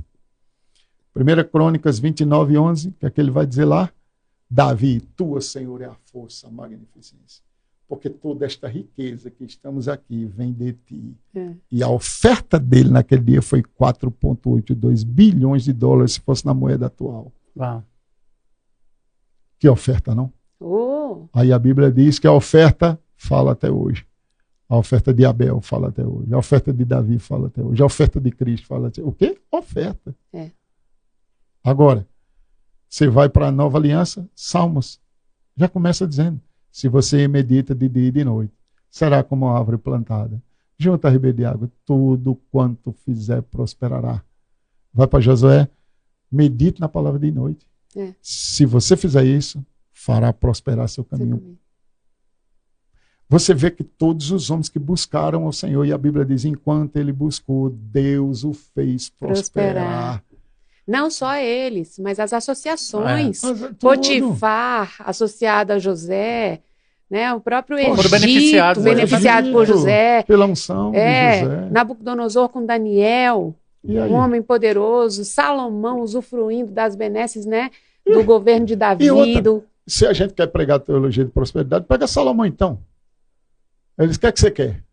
1 Crônicas 29, 11. O que é que ele vai dizer lá? Davi, tua, Senhor, é a força, a magnificência. Porque toda esta riqueza que estamos aqui vem de ti. E a oferta dele naquele dia foi 4,82 bilhões de dólares, se fosse na moeda atual.
Uau.
Que oferta, não? Aí a Bíblia diz que a oferta fala até hoje. A oferta de Abel fala até hoje. A oferta de Davi fala até hoje. A oferta de Cristo fala até hoje. O quê? Oferta. Agora, você vai para a nova aliança, Salmos, já começa dizendo, se você medita de dia e de noite, será como uma árvore plantada, junto a ribeira de água, tudo quanto fizer prosperará. Vai para Josué, medite na palavra de noite. Se você fizer isso, fará prosperar seu caminho. Você vê que todos os homens que buscaram ao Senhor, e a Bíblia diz, enquanto ele buscou, Deus o fez prosperar.
Não só eles, mas as associações. Potifar, associado a José, né? O próprio Egito, beneficiado por José.
Pela unção de José.
Nabucodonosor com Daniel, um homem poderoso. Salomão usufruindo das benesses, né? Do governo de Davi.
Se a gente quer pregar a teologia de prosperidade, pega Salomão então. Ele disse, o que é que você quer?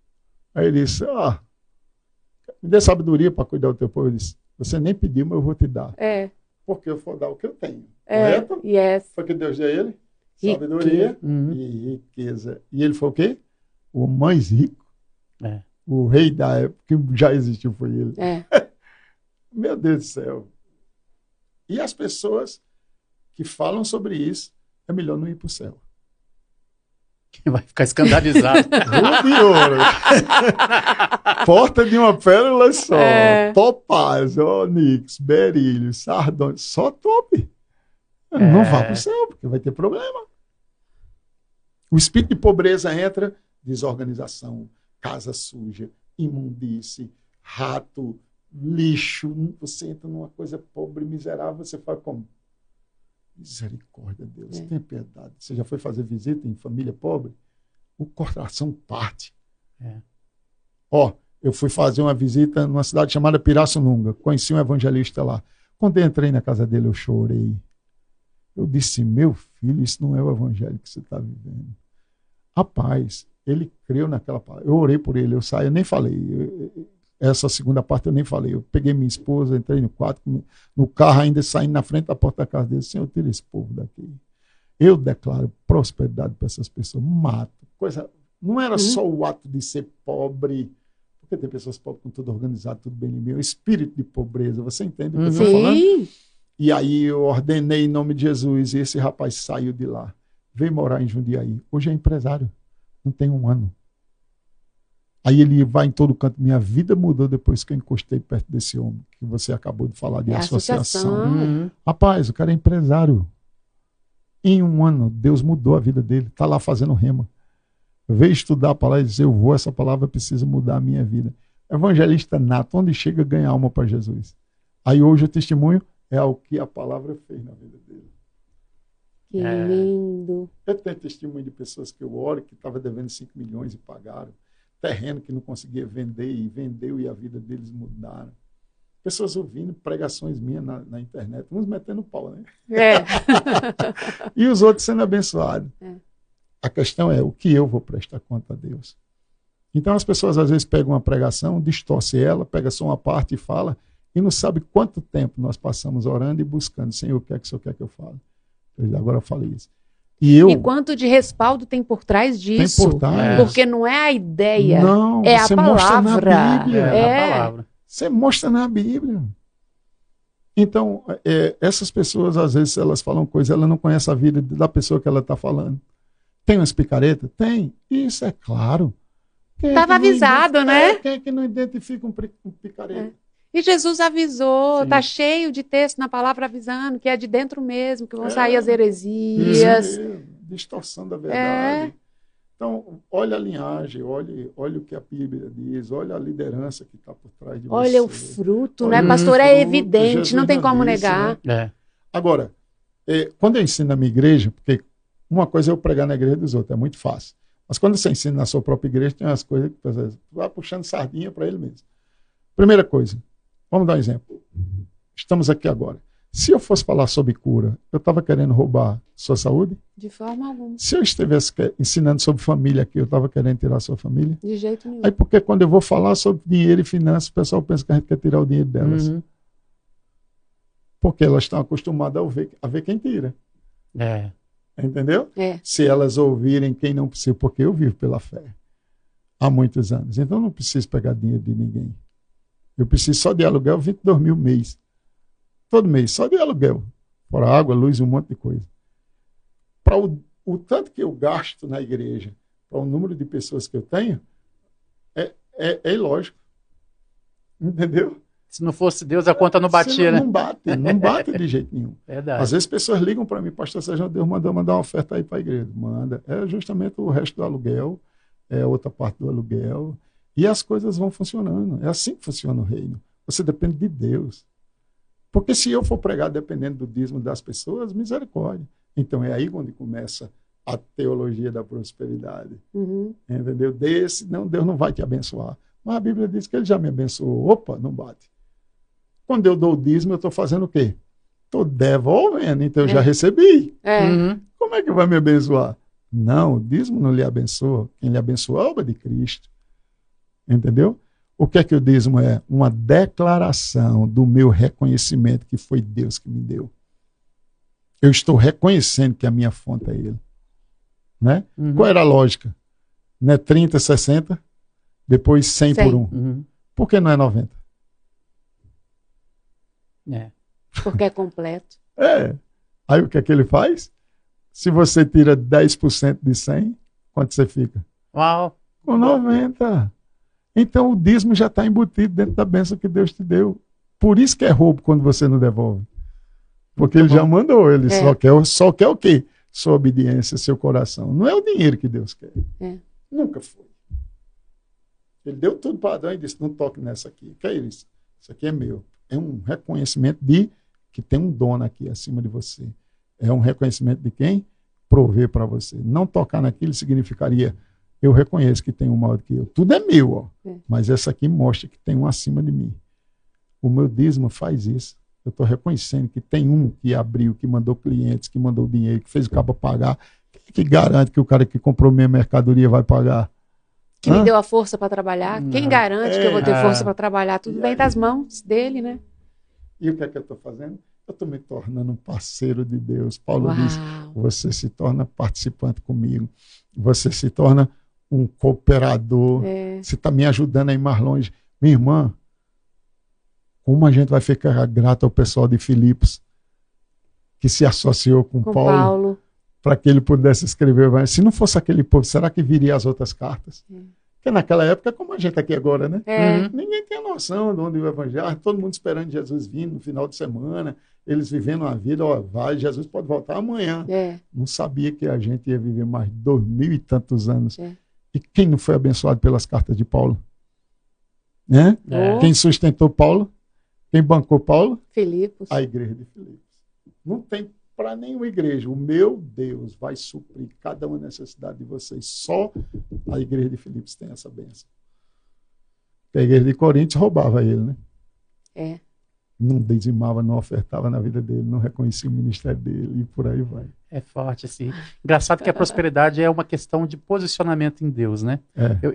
Aí ele disse, me dê sabedoria para cuidar do teu povo. Ele disse, você nem pediu, mas eu vou te dar. Porque eu vou dar o que eu tenho. Correto? Foi que Deus deu a ele? Sabedoria e riqueza. E ele foi o quê? O mais rico. O rei da época que já existiu foi ele. Meu Deus do céu. E as pessoas que falam sobre isso, é melhor não ir para o céu.
Quem vai ficar escandalizado.
Rubi ouro. Porta de uma pérola só. Topázio, ônix, berílio, sardônio. Só top. Não vá para o céu, porque vai ter problema. O espírito de pobreza entra, desorganização, casa suja, imundície, rato, lixo. Você entra numa coisa pobre, miserável, você faz como? Misericórdia, Deus, tenha piedade. Você já foi fazer visita em família pobre? O coração parte. Eu fui fazer uma visita numa cidade chamada Pirassununga. Conheci um evangelista lá. Quando eu entrei na casa dele, eu chorei. Eu disse, meu filho, isso não é o evangelho que você está vivendo. Rapaz, ele creu naquela palavra. Eu orei por ele, eu nem falei. Essa segunda parte eu nem falei. Eu peguei minha esposa, entrei no quarto, no carro ainda saindo na frente da porta da casa dele. Senhor, tira esse povo daqui. Eu declaro prosperidade para essas pessoas. Mato. Não era só o ato de ser pobre, porque tem pessoas pobres com tudo organizado, tudo bem limpo. O espírito de pobreza, você entende o que eu estou falando? E aí eu ordenei em nome de Jesus e esse rapaz saiu de lá. Veio morar em Jundiaí. Hoje é empresário. Não tem um ano. Aí ele vai em todo canto. Minha vida mudou depois que eu encostei perto desse homem, que você acabou de falar de associação. Rapaz, o cara é empresário. Em um ano, Deus mudou a vida dele. Está lá fazendo rema. Veio estudar a palavra e dizer, essa palavra precisa mudar a minha vida. Evangelista nato, onde chega ganha alma para Jesus. Aí hoje o testemunho é o que a palavra fez na vida dele.
Que lindo.
Eu tenho testemunho de pessoas que eu oro, que estavam devendo 5 milhões e pagaram. Terreno que não conseguia vender e vendeu e a vida deles mudaram. Pessoas ouvindo pregações minhas na internet, uns metendo pau, né?
É.
E os outros sendo abençoados.
É.
A questão é o que eu vou prestar conta a Deus. Então as pessoas às vezes pegam uma pregação, distorce ela, pega só uma parte e fala, e não sabe quanto tempo nós passamos orando e buscando. Senhor, o que é que o Senhor quer que eu fale? Agora eu falei isso.
E quanto de respaldo tem por trás disso?
Tem por trás.
Porque não é a ideia,
não,
é a
você mostra na
palavra.
Bíblia.
É a palavra.
Você mostra na Bíblia. Então, essas pessoas, às vezes, elas falam coisas, ela não conhece a vida da pessoa que ela está falando. Tem umas picaretas? Tem. Isso é claro.
Estava avisado, né?
Quem é que não identifica um picareta?
E Jesus avisou,
Sim.
está cheio de texto na palavra avisando que é de dentro mesmo, que vão sair as heresias.
Distorção da verdade. Então, olha a linhagem, olha o que a Bíblia diz, olha a liderança que está por trás de você.
Olha o fruto,
Olha
né,
o
pastor?
fruto,
É evidente,
Jesus
não tem
já
como
disse,
negar.
né? Agora, quando eu ensino na minha igreja, porque uma coisa é eu pregar na igreja dos outros, é muito fácil. Mas quando você ensina na sua própria igreja, tem umas coisas que você vai puxando sardinha para ele mesmo. Primeira coisa, vamos dar um exemplo. Estamos aqui agora. Se eu fosse falar sobre cura, eu estava querendo roubar sua saúde?
De forma alguma.
Se eu estivesse ensinando sobre família aqui, eu estava querendo tirar a sua família?
De jeito nenhum.
Aí porque quando eu vou falar sobre dinheiro e finanças, o pessoal pensa que a gente quer tirar o dinheiro delas.
Uhum.
Porque elas estão acostumadas a ver quem tira. Entendeu? Se elas ouvirem quem não precisa, porque eu vivo pela fé há muitos anos. Então eu não preciso pegar dinheiro de ninguém. Eu preciso só de aluguel, 22 mil mês. Todo mês, só de aluguel. Fora água, luz, um monte de coisa. Para o tanto que eu gasto na igreja, para o número de pessoas que eu tenho, é ilógico. Entendeu?
Se não fosse Deus, a conta não batia, né?
Não bate de jeito nenhum.
Verdade.
Às vezes pessoas ligam para mim, pastor Sérgio, Deus mandou mandar uma oferta aí para a igreja. Manda. É justamente o resto do aluguel, é outra parte do aluguel. E as coisas vão funcionando. É assim que funciona o reino. Você depende de Deus. Porque se eu for pregar dependendo do dízimo das pessoas, misericórdia. Então é aí onde começa a teologia da prosperidade.
Uhum.
Entendeu? Deus não vai te abençoar. Mas a Bíblia diz que ele já me abençoou. Opa, não bate. Quando eu dou o dízimo, eu estou fazendo o quê? Estou devolvendo, então eu já recebi.
Uhum.
Como é que vai me abençoar? Não, o dízimo não lhe abençoa. Quem lhe abençoa é a obra de Cristo. Entendeu? O que é que o dízimo é? Uma declaração do meu reconhecimento que foi Deus que me deu. Eu estou reconhecendo que a minha fonte é Ele. Né?
Uhum.
Qual era a lógica? Não é 30, 60, depois 100 por 1.
Uhum.
Por que não é 90?
Porque é completo.
Aí o que é que ele faz? Se você tira 10% de 100, quanto você fica?
Uau.
Com 90. Então o dízimo já está embutido dentro da bênção que Deus te deu. Por isso que é roubo quando você não devolve. Porque ele já mandou, ele só quer o quê? Sua obediência, seu coração. Não é o dinheiro que Deus quer. Nunca foi. Ele deu tudo para Adão e disse, não toque nessa aqui. Que é isso? Isso aqui é meu. É um reconhecimento de que tem um dono aqui acima de você. É um reconhecimento de quem provê para você. Não tocar naquilo significaria, eu reconheço que tem um maior do que eu. Tudo é meu, ó. Mas essa aqui mostra que tem um acima de mim. O meu dízimo faz isso. Eu estou reconhecendo que tem um que abriu, que mandou clientes, que mandou dinheiro, que fez o cabo pagar. Quem que garante que o cara que comprou minha mercadoria vai pagar?
Que me deu a força para trabalhar. Quem garante que eu vou ter força para trabalhar? Tudo vem das mãos dele, né?
E o que é que eu estou fazendo? Eu estou me tornando um parceiro de Deus. Paulo diz, você se torna participante comigo. Você se torna um cooperador. Você está me ajudando a ir mais longe. Minha irmã, como a gente vai ficar grato ao pessoal de Filipos, que se associou com Paulo. Para que ele pudesse escrever. Se não fosse aquele povo, será que viria as outras cartas? Porque naquela época, como a gente aqui agora, né? Ninguém tem noção de onde o evangelho, todo mundo esperando Jesus vir no final de semana, eles vivendo uma vida, Jesus pode voltar amanhã. Não sabia que a gente ia viver mais de 2000 e tantos anos. E quem não foi abençoado pelas cartas de Paulo? Né? Quem sustentou Paulo? Quem bancou Paulo?
Filipos.
A igreja de Filipos. Não tem para nenhuma igreja. O meu Deus vai suprir cada uma necessidade de vocês. Só a igreja de Filipos tem essa bênção. A igreja de Coríntios roubava ele, né? não dizimava, não ofertava na vida dele, não reconhecia o ministério dele e por aí vai.
É forte, assim. Engraçado que a prosperidade é uma questão de posicionamento em Deus, né?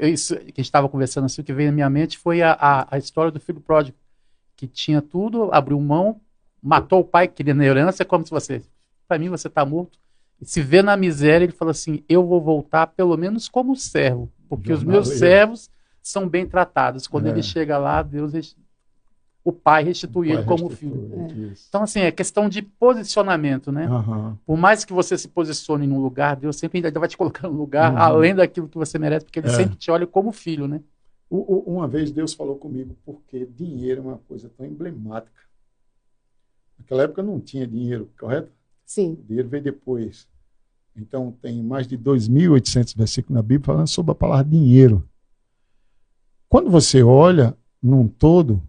Isso que a gente estava conversando assim, o que veio na minha mente foi a história do filho pródigo, que tinha tudo, abriu mão, matou o pai, queria na herança, como se você, para mim você está morto, e se vê na miséria, ele falou assim, eu vou voltar pelo menos como servo, porque os meus servos são bem tratados. Quando ele chega lá, o pai restitui ele como filho. Então, assim, é questão de posicionamento, né? Por mais que você se posicione num lugar, Deus sempre ainda vai te colocar num lugar além daquilo que você merece, porque ele sempre te olha como filho, né?
Uma vez Deus falou comigo, porque dinheiro é uma coisa tão emblemática. Naquela época não tinha dinheiro, correto?
Sim.
O dinheiro veio depois. Então, tem mais de 2.800 versículos na Bíblia falando sobre a palavra dinheiro. Quando você olha num todo,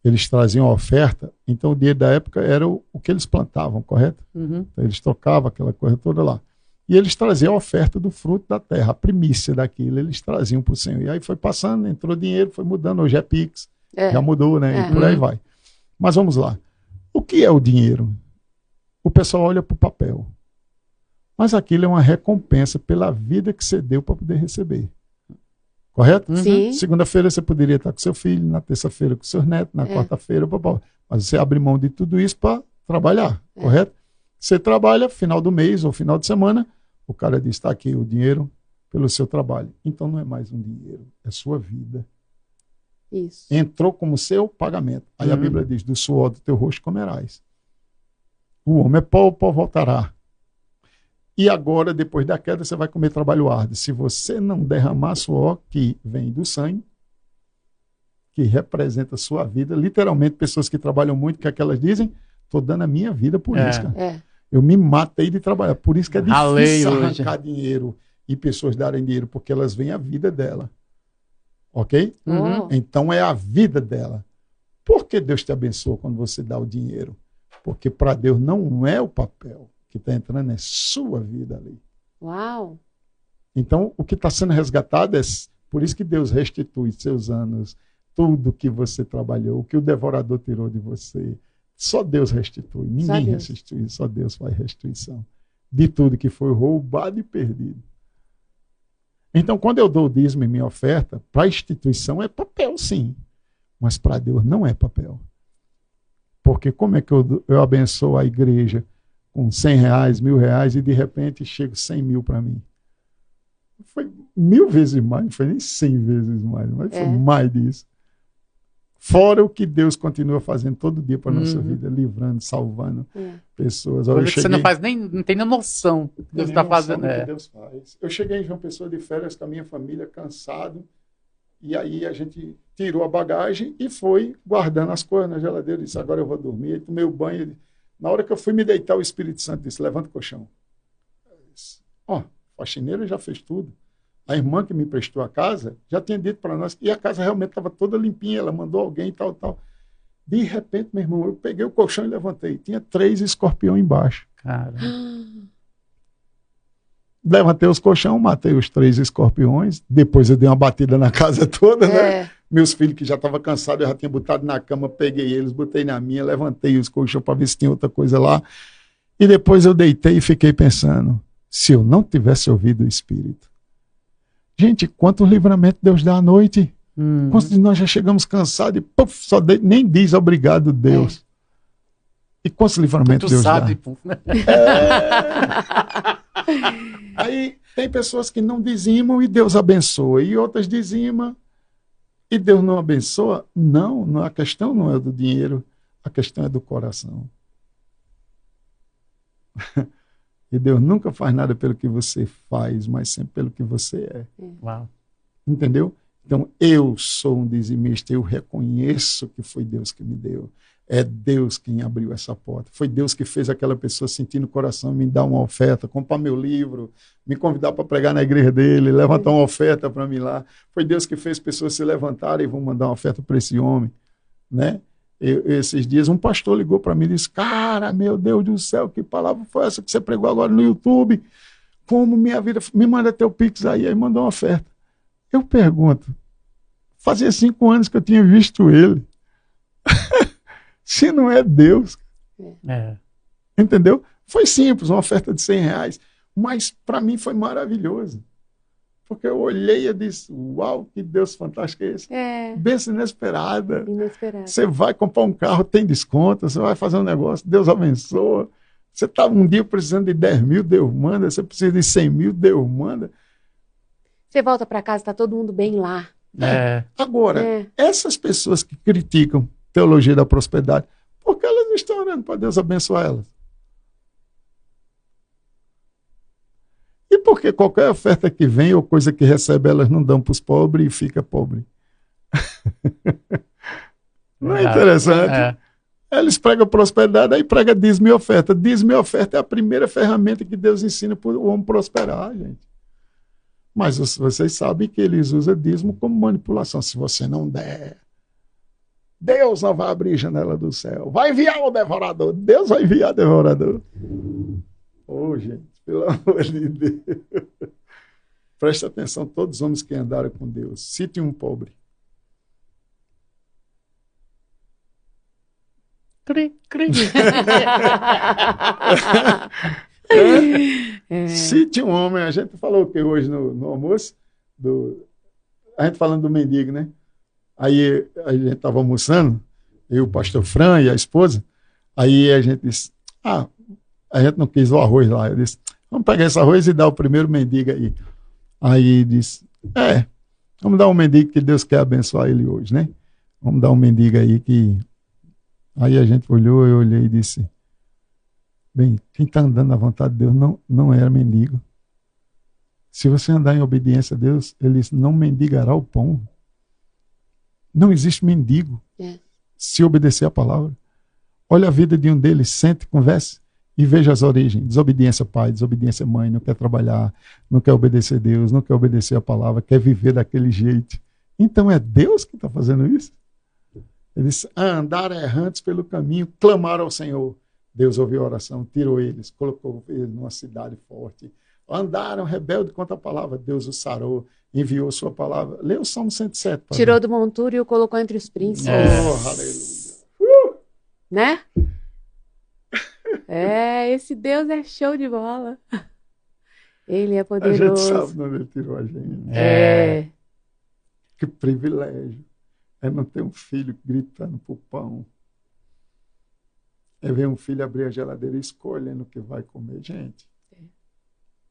eles traziam a oferta, então o dinheiro da época era o que eles plantavam, correto? Então, eles trocavam aquela coisa toda lá. E eles traziam a oferta do fruto da terra, a primícia daquilo, eles traziam para o Senhor. E aí foi passando, entrou dinheiro, foi mudando, hoje é Pix, já mudou, né? E por aí vai. Mas vamos lá. O que é o dinheiro? O pessoal olha para o papel. Mas aquilo é uma recompensa pela vida que você deu para poder receber. Correto?
Sim.
Segunda-feira você poderia estar com seu filho, na terça-feira com seus netos, na quarta-feira, mas você abre mão de tudo isso para trabalhar, correto? Você trabalha, final do mês ou final de semana, o cara diz, está aqui o dinheiro pelo seu trabalho. Então não é mais um dinheiro, é sua vida.
Isso.
Entrou como seu pagamento. Aí a Bíblia diz, do suor do teu rosto comerás. O homem é pó, o pó voltará. E agora, depois da queda, você vai comer trabalho árduo. Se você não derramar suor, que vem do sangue, que representa a sua vida, literalmente, pessoas que trabalham muito, que é que elas dizem? Estou dando a minha vida por isso, cara. Eu me matei de trabalhar. Por isso que é difícil arrancar dinheiro e pessoas darem dinheiro, porque elas veem a vida dela. Ok? Então é a vida dela. Por que Deus te abençoa quando você dá o dinheiro? Porque para Deus não é o papel que está entrando, é sua vida ali.
Uau!
Então, o que está sendo resgatado é por isso que Deus restitui seus anos, tudo que você trabalhou, o que o devorador tirou de você. Só Deus restitui, ninguém restitui, só Deus faz restituição de tudo que foi roubado e perdido. Então, quando eu dou o dízimo em minha oferta, para a instituição é papel, sim, mas para Deus não é papel. Porque como é que eu abençoo a igreja com R$100, R$1.000, e de repente chega 100 mil para mim? Foi 1000 vezes mais, não foi nem 100 vezes mais, mas foi mais disso. Fora o que Deus continua fazendo todo dia para a nossa vida, livrando, salvando pessoas.
Coisa que você não tem nem noção do que Deus está fazendo.
Que Deus faz. Eu cheguei em João Pessoa de férias com a minha família, cansado, e aí a gente tirou a bagagem e foi guardando as coisas na geladeira. Disse, agora eu vou dormir. Aí tomei o banho. Na hora que eu fui me deitar, o Espírito Santo disse, levanta o colchão. A faxineira já fez tudo. A irmã que me prestou a casa já tinha dito para nós, e a casa realmente estava toda limpinha, ela mandou alguém e tal, tal. De repente, meu irmão, eu peguei o colchão e levantei. Tinha 3 escorpiões embaixo.
Cara.
Levantei os colchão, matei os 3 escorpiões. Depois eu dei uma batida na casa toda, né? Meus filhos que já estavam cansados, eu já tinha botado na cama, peguei eles, botei na minha, levantei os colchão para ver se tinha outra coisa lá. E depois eu deitei e fiquei pensando, se eu não tivesse ouvido o Espírito. Gente, quantos livramentos Deus dá à noite? Quantos de nós já chegamos cansados e puff, nem diz obrigado, Deus. E quantos livramentos Deus dá?
Puff, né?
Aí tem pessoas que não dizimam e Deus abençoa, e outras dizimam e Deus não abençoa. Não, a questão não é do dinheiro, a questão é do coração. E Deus nunca faz nada pelo que você faz, mas sempre pelo que você é.
Uau.
Entendeu? Então, eu sou um dizimista, eu reconheço que foi Deus que me deu. É Deus quem abriu essa porta. Foi Deus que fez aquela pessoa sentir no coração, me dar uma oferta, comprar meu livro, me convidar para pregar na igreja dele, levantar uma oferta para mim lá. Foi Deus que fez pessoas se levantarem e vão mandar uma oferta para esse homem, né? Esses dias um pastor ligou para mim e disse, cara, meu Deus do céu, que palavra foi essa que você pregou agora no YouTube? Como minha vida... Me manda teu Pix aí mandou uma oferta. Eu pergunto, fazia 5 anos que eu tinha visto ele. Se não é Deus.
É.
Entendeu? Foi simples, uma oferta de R$100. Mas para mim foi maravilhoso. Porque eu olhei e disse, uau, que Deus fantástico é esse. Bênção inesperada.
Inesperado.
Você vai comprar um carro, tem desconto, você vai fazer um negócio, Deus abençoa. Você está um dia precisando de 10 mil, Deus manda. Você precisa de 100 mil, Deus manda.
Você volta para casa, está todo mundo bem lá.
Agora, essas pessoas que criticam teologia da prosperidade, por que elas não estão orando para Deus abençoar elas? E por que qualquer oferta que vem ou coisa que recebe, elas não dão para os pobres e fica pobre? Não é interessante? Eles pregam prosperidade, aí prega dízimo e oferta. Dízimo e oferta é a primeira ferramenta que Deus ensina para o homem prosperar, gente. Mas vocês sabem que eles usam dízimo como manipulação. Se você não der, Deus não vai abrir a janela do céu. Vai enviar o devorador. Deus vai enviar o devorador. Gente, pelo amor de Deus. Preste atenção, todos os homens que andaram com Deus. Cite um pobre.
Cri, cri.
Cite um homem. A gente falou que hoje no almoço, a gente falando do mendigo, né? Aí a gente estava almoçando, eu, o pastor Fran e a esposa, aí a gente disse, a gente não quis o arroz lá. Eu disse, vamos pegar esse arroz e dar o primeiro mendigo aí. Aí disse, vamos dar um mendigo que Deus quer abençoar ele hoje, né? Vamos dar um mendigo aí que... Aí a gente olhou, eu olhei e disse, bem, quem está andando na vontade de Deus não era mendigo. Se você andar em obediência a Deus, ele não mendigará o pão. Não existe mendigo se obedecer a palavra. Olha a vida de um deles, sente, converse e veja as origens. Desobediência pai, desobediência mãe, não quer trabalhar, não quer obedecer a Deus, não quer obedecer a palavra, quer viver daquele jeito. Então é Deus que está fazendo isso? Eles andaram errantes pelo caminho, clamaram ao Senhor. Deus ouviu a oração, tirou eles, colocou eles numa cidade forte. Andaram rebelde contra a palavra, Deus os sarou, enviou sua palavra. Lê o Salmo 107.
Tirou do monturo e o colocou entre os príncipes.
Aleluia.
Né? Esse Deus é show de bola. Ele é poderoso.
A gente sabe onde ele tirou a gente. Que privilégio. É não ter um filho gritando pro pão. É ver um filho abrir a geladeira e escolhendo o que vai comer. Gente,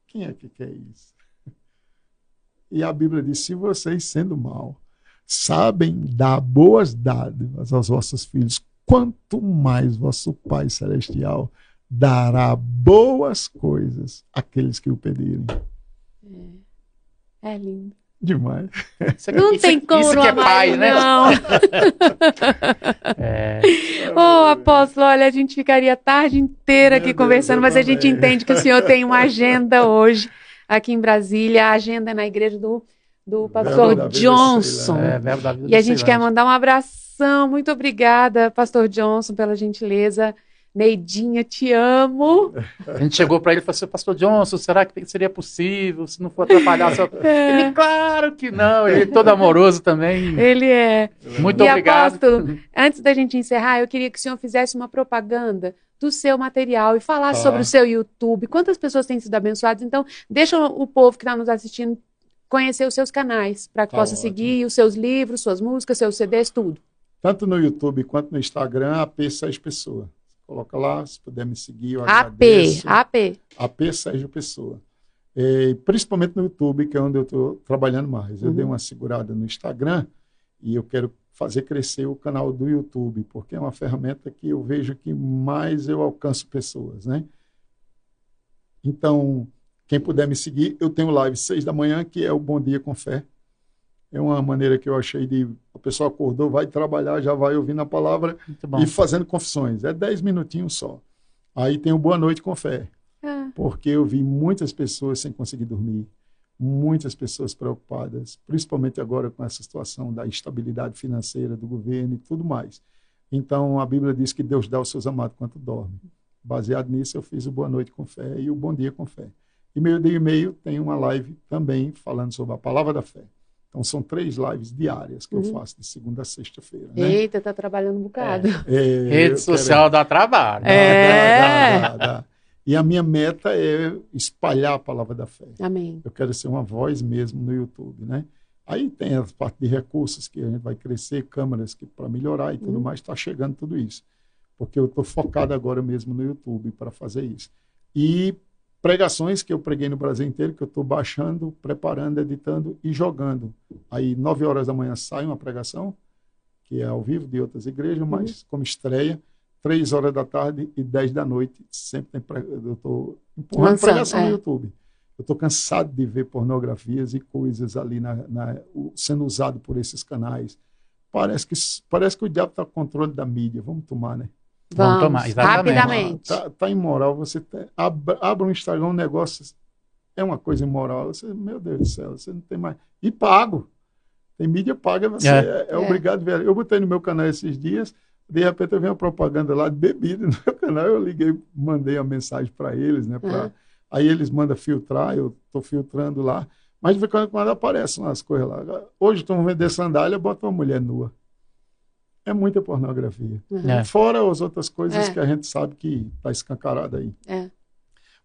quem é que quer isso? E a Bíblia diz, se vocês, sendo mal, sabem dar boas dádivas aos vossos filhos, quanto mais vosso Pai Celestial dará boas coisas àqueles que o pedirem.
É lindo.
Demais.
Não tem como
isso
não
que é
amar
pai,
ele,
né?
não. Apóstolo, olha, a gente ficaria a tarde inteira aqui conversando, mas a gente entende que o senhor tem uma agenda hoje aqui em Brasília, a agenda na igreja do pastor Johnson. E a gente quer mandar um abração. Muito obrigada, pastor Johnson, pela gentileza. Neidinha, te amo.
A gente chegou para ele e falou assim, pastor Johnson, será que seria possível, se não for atrapalhar? Ele, claro que não, ele é todo amoroso também.
Ele é.
Muito obrigado.
Apóstolo, antes da gente encerrar, eu queria que o senhor fizesse uma propaganda do seu material e falasse sobre o seu YouTube. Quantas pessoas têm sido abençoadas? Então, deixa o povo que está nos assistindo conhecer os seus canais, para que possa seguir os seus livros, suas músicas, seus CDs, tudo.
Tanto no YouTube quanto no Instagram, AP Sérgio Pessoa. Coloca lá, se puder me seguir, eu
AP
Sérgio Pessoa. Principalmente no YouTube, que é onde eu estou trabalhando mais. Eu dei uma segurada no Instagram e eu quero fazer crescer o canal do YouTube, porque é uma ferramenta que eu vejo que mais eu alcanço pessoas, né? Então, quem puder me seguir, eu tenho live 6 da manhã, que é o Bom Dia com Fé. É uma maneira que eu achei de... A pessoa acordou, vai trabalhar, já vai ouvindo a palavra e fazendo confissões. É 10 minutinhos só. Aí tem o Boa Noite com Fé. Porque eu vi muitas pessoas sem conseguir dormir, muitas pessoas preocupadas, principalmente agora com essa situação da instabilidade financeira do governo e tudo mais. Então, a Bíblia diz que Deus dá aos seus amados quanto dorme. Baseado nisso, eu fiz o Boa Noite com Fé e o Bom Dia com Fé. E meio dia e meio tem uma live também falando sobre a palavra da fé. Então, são 3 lives diárias que eu faço de segunda a sexta-feira. Né?
Eita, tá trabalhando um bocado.
Rede social dá trabalho.
Dá. E a minha meta é espalhar a palavra da fé.
Amém.
Eu quero ser uma voz mesmo no YouTube, né? Aí tem a parte de recursos que a gente vai crescer, câmeras que para melhorar e tudo mais, está chegando tudo isso. Porque eu estou focado agora mesmo no YouTube para fazer isso. E pregações que eu preguei no Brasil inteiro, que eu estou baixando, preparando, editando e jogando. Aí, 9 horas da manhã sai uma pregação, que é ao vivo de outras igrejas, mas como estreia, 3 horas da tarde e 10 da noite, sempre tem eu estou empurrando pregação no YouTube. Eu estou cansado de ver pornografias e coisas ali sendo usado por esses canais. Parece que o diabo está com controle da mídia. Vamos tomar, né?
Vamos
tomar, exatamente.
rapidamente.
Tá imoral. Você abre um Instagram, um negócio, é uma coisa imoral. Você, meu Deus do céu, você não tem mais. E pago. Tem mídia paga, você é obrigado a ver. Eu botei no meu canal esses dias, de repente eu vi uma propaganda lá de bebida no meu canal, eu liguei, mandei a mensagem para eles, né? Aí eles mandam filtrar, eu estou filtrando lá. Mas de quando aparecem umas coisas lá. Hoje estão vender sandália, bota uma mulher nua. É muita pornografia. Fora as outras coisas que a gente sabe que está escancarada aí.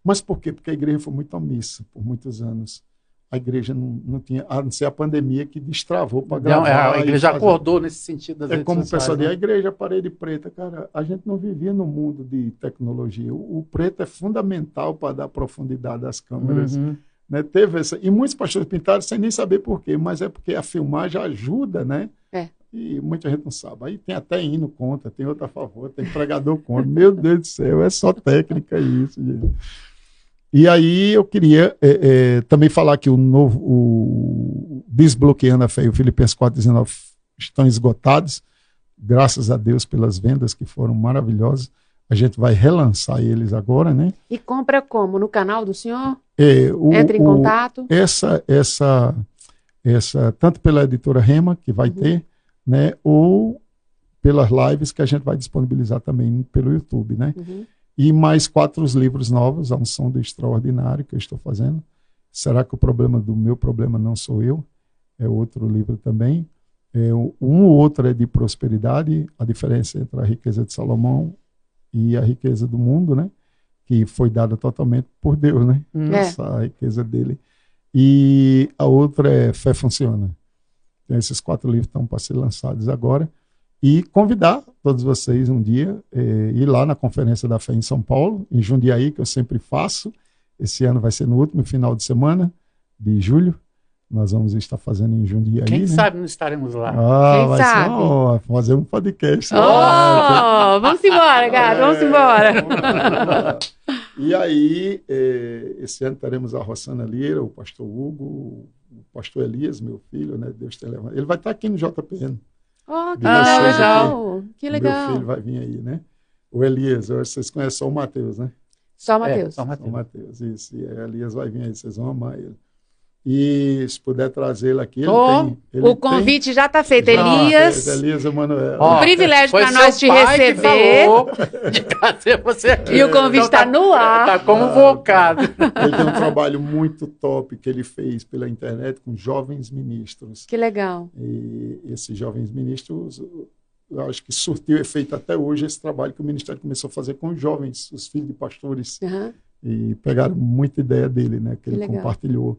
Mas por quê? Porque a igreja foi muito omissa por muitos anos. A igreja não tinha, a não ser a pandemia que destravou para gravar.
A igreja acordou nesse sentido das redes
como
sociais,
o pessoal diz,
né?
a igreja parede preta. Cara, a gente não vivia no mundo de tecnologia. O preto é fundamental para dar profundidade às câmeras. Né? Teve essa, e muitos pastores pintaram sem nem saber por quê, mas é porque a filmagem ajuda, né? E muita gente não sabe. Aí tem até hino contra, tem outro a favor, tem pregador contra. Meu Deus do céu, é só técnica isso, gente. E aí eu queria também falar que o Desbloqueando a Fé e o Filipenses 4,19 estão esgotados, graças a Deus pelas vendas que foram maravilhosas. A gente vai relançar eles agora, né?
E compra como? No canal do senhor? Entra em contato?
Essa, tanto pela editora Rema, que vai ter, né? Ou pelas lives que a gente vai disponibilizar também pelo YouTube, né? E mais 4 livros novos, A Unção do Extraordinário, que eu estou fazendo. Será que o meu problema não sou eu? É outro livro também. Um ou outro é de prosperidade, a diferença entre a riqueza de Salomão e a riqueza do mundo, né? Que foi dada totalmente por Deus, né? Essa riqueza dele. E a outra é Fé Funciona. Então, esses 4 livros estão para ser lançados agora. E convidar todos vocês um dia, ir lá na Conferência da Fé em São Paulo, em Jundiaí, que eu sempre faço. Esse ano vai ser no último final de semana de julho. Nós vamos estar fazendo em Jundiaí.
Quem
né?
sabe não estaremos lá.
Quem
vai
sabe?
Fazer um podcast.
Vamos embora, gato, vamos embora.
E aí, esse ano teremos a Rossana Lira, o pastor Hugo, o pastor Elias, meu filho, né? Deus te levando. Ele vai estar aqui no JPN.
Que legal. Que legal.
Meu filho vai vir aí, né? O Elias, vocês conhecem só o Mateus, né?
Só o Mateus.
Só o Mateus, isso. E o Elias vai vir aí, vocês vão amar ele. E se puder trazê-lo aqui,
o convite já está feito, Elias.
Elias Emanuel.
Um privilégio para nós te receber.
De trazer você aqui.
E o convite está no ar.
Está convocado.
Ele tem um trabalho muito top que ele fez pela internet com jovens ministros.
Que legal.
E esses jovens ministros, eu acho que surtiu efeito até hoje esse trabalho que o Ministério começou a fazer com os jovens, os filhos de pastores. E pegaram muita ideia dele, né? Que ele compartilhou.